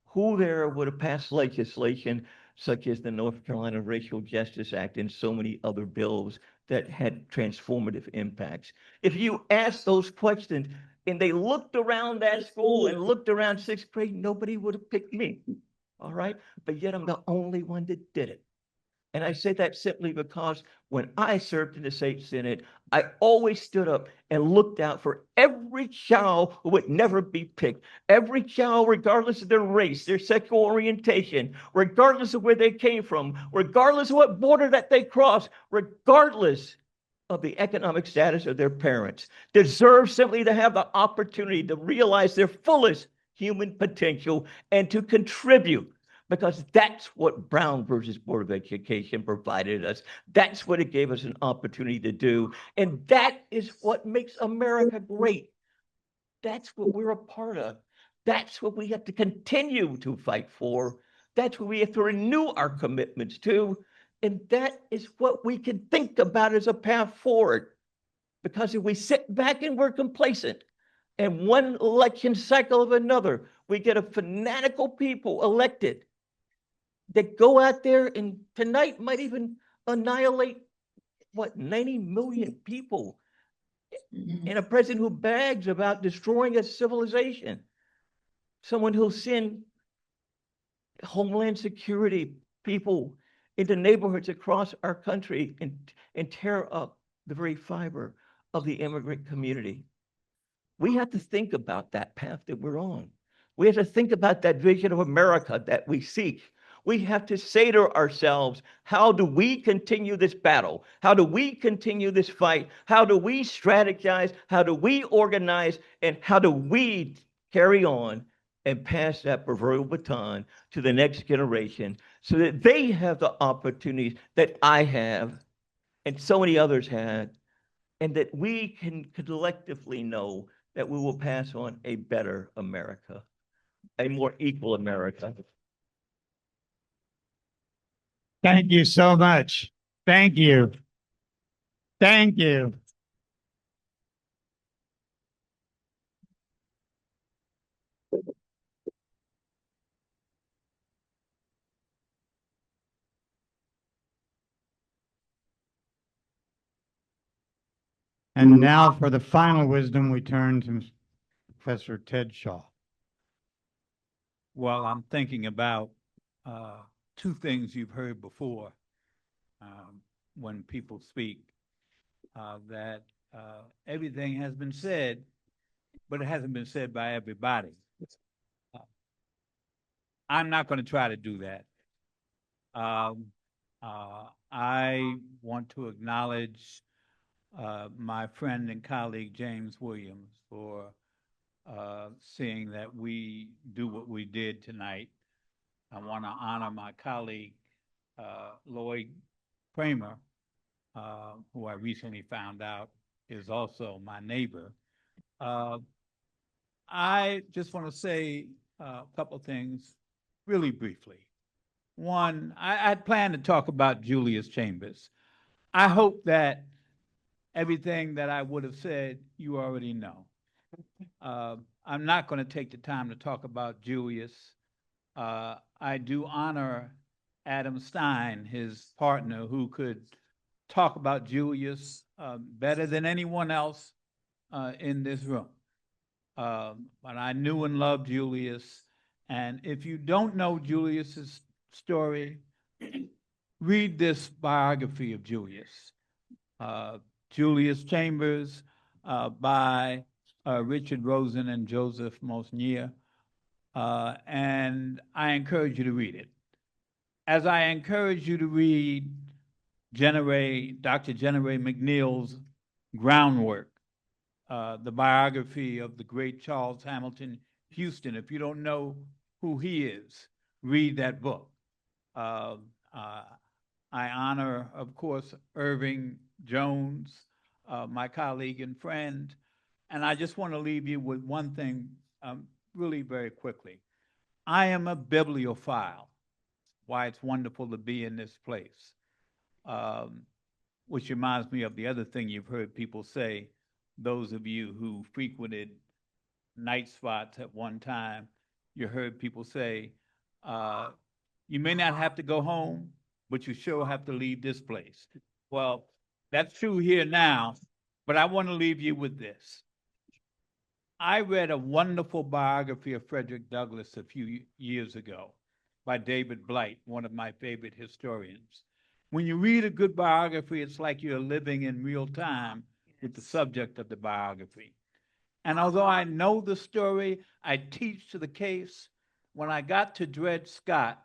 who there would have passed legislation such as the North Carolina Racial Justice Act and so many other bills that had transformative impacts. If you ask those questions and they looked around that school and looked around 6th grade, nobody would have picked me, all right? But yet I'm the only one that did it. And I say that simply because when I served in the state senate, I always stood up and looked out for every child who would never be picked. Every child, regardless of their race, their sexual orientation, regardless of where they came from, regardless of what border that they crossed, regardless of the economic status of their parents, deserve simply to have the opportunity to realize their fullest human potential and to contribute. Because that's what Brown versus Board of Education provided us. That's what it gave us an opportunity to do. And that is what makes America great. That's what we're a part of. That's what we have to continue to fight for. That's what we have to renew our commitments to. And that is what we can think about as a path forward. Because if we sit back and we're complacent, and one election cycle of another, we get a fanatical people elected that go out there and tonight might even annihilate, 90 million people, and a president who brags about destroying a civilization, someone who'll send Homeland Security people into neighborhoods across our country and tear up the very fiber of the immigrant community. We have to think about that path that we're on. We have to think about that vision of America that we seek. We have to say to ourselves, how do we continue this battle? How do we continue this fight? How do we strategize? How do we organize? And how do we carry on and pass that proverbial baton to the next generation so that they have the opportunities that I have and so many others had, and that we can collectively know that we will pass on a better America, a more equal America. Thank you so much. Thank you. Thank you. And now for the final wisdom, we turn to Professor Ted Shaw. Well, I'm thinking about two things you've heard before when people speak, that everything has been said, but it hasn't been said by everybody. I'm not going to try to do that. I want to acknowledge my friend and colleague James Williams for seeing that we do what we did tonight. I want to honor my colleague Lloyd Kramer, who I recently found out is also my neighbor. I just want to say a couple things really briefly. One, I had planned to talk about Julius Chambers. I hope that everything that I would have said, you already know. I'm not going to take the time to talk about Julius. I do honor Adam Stein, his partner, who could talk about Julius better than anyone else in this room. But I knew and loved Julius. And if you don't know Julius's story, read this biography of Julius. Julius Chambers by Richard Rosen and Joseph Mosnier. And I encourage you to read it. As I encourage you to read Dr. Jenneray McNeil's Groundwork, the biography of the great Charles Hamilton Houston. If you don't know who he is, read that book. I honor, of course, Irving Jones, my colleague and friend. And I just want to leave you with one thing really very quickly. I am a bibliophile, why it's wonderful to be in this place, which reminds me of the other thing you've heard people say, those of you who frequented night spots at one time, you heard people say, you may not have to go home, but you sure have to leave this place. Well, that's true here now, but I want to leave you with this. I read a wonderful biography of Frederick Douglass a few years ago by David Blight, one of my favorite historians. When you read a good biography, it's like you're living in real time with the subject of the biography. And although I know the story, I teach to the case. When I got to Dred Scott,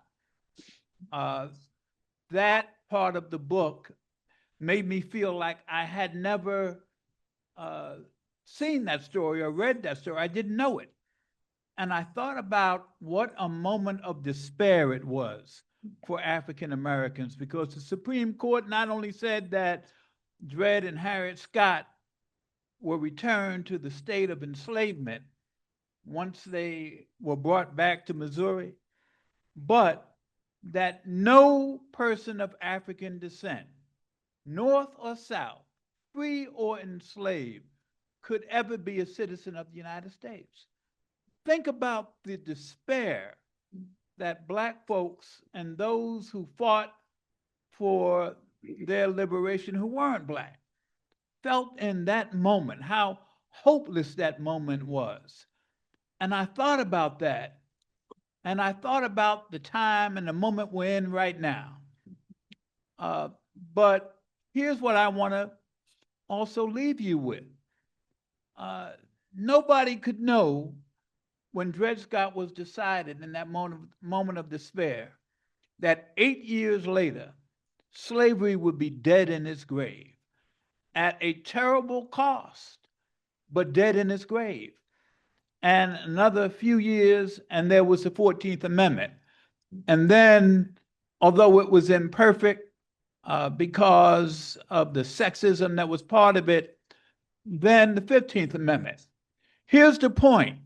that part of the book made me feel like I had never seen that story or read that story. I didn't know it. And I thought about what a moment of despair it was for African Americans, because the Supreme Court not only said that Dred and Harriet Scott were returned to the state of enslavement once they were brought back to Missouri, but that no person of African descent, North or South, free or enslaved, could ever be a citizen of the United States. Think about the despair that Black folks and those who fought for their liberation who weren't Black felt in that moment, how hopeless that moment was. And I thought about that, and I thought about the time and the moment we're in right now. But here's what I want to also leave you with. Nobody could know when Dred Scott was decided in that moment of despair that 8 years later, slavery would be dead in its grave at a terrible cost, but dead in its grave. And another few years, and there was the 14th Amendment. And then, although it was imperfect because of the sexism that was part of it, then the 15th Amendment. Here's the point.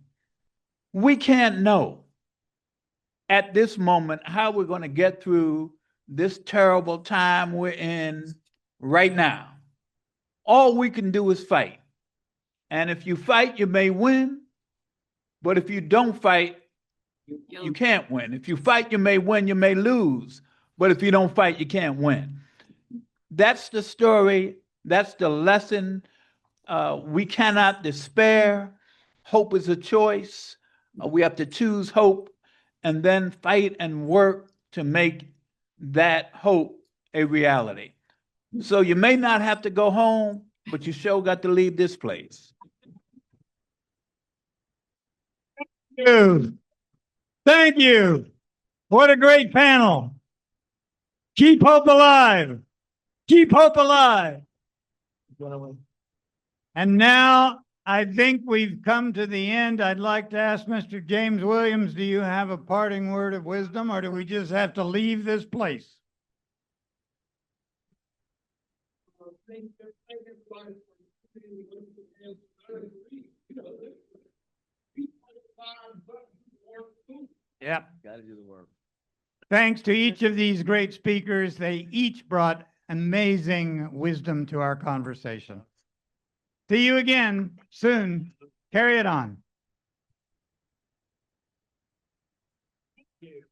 We can't know at this moment how we're going to get through this terrible time we're in right now. All we can do is fight. And if you fight, you may win. But if you don't fight, you can't win. If you fight, you may win, you may lose. But if you don't fight, you can't win. That's the story. That's the lesson. We cannot despair. Hope is a choice. We have to choose hope and then fight and work to make that hope a reality. So you may not have to go home, but you sure got to leave this place. Thank you. What a great panel. Keep hope alive. Keep hope alive. And now I think we've come to the end. I'd like to ask Mr. James Williams, do you have a parting word of wisdom, or do we just have to leave this place? Yep. Got to do the work. Thanks to each of these great speakers. They each brought amazing wisdom to our conversation. See you again soon. Carry it on. Thank you.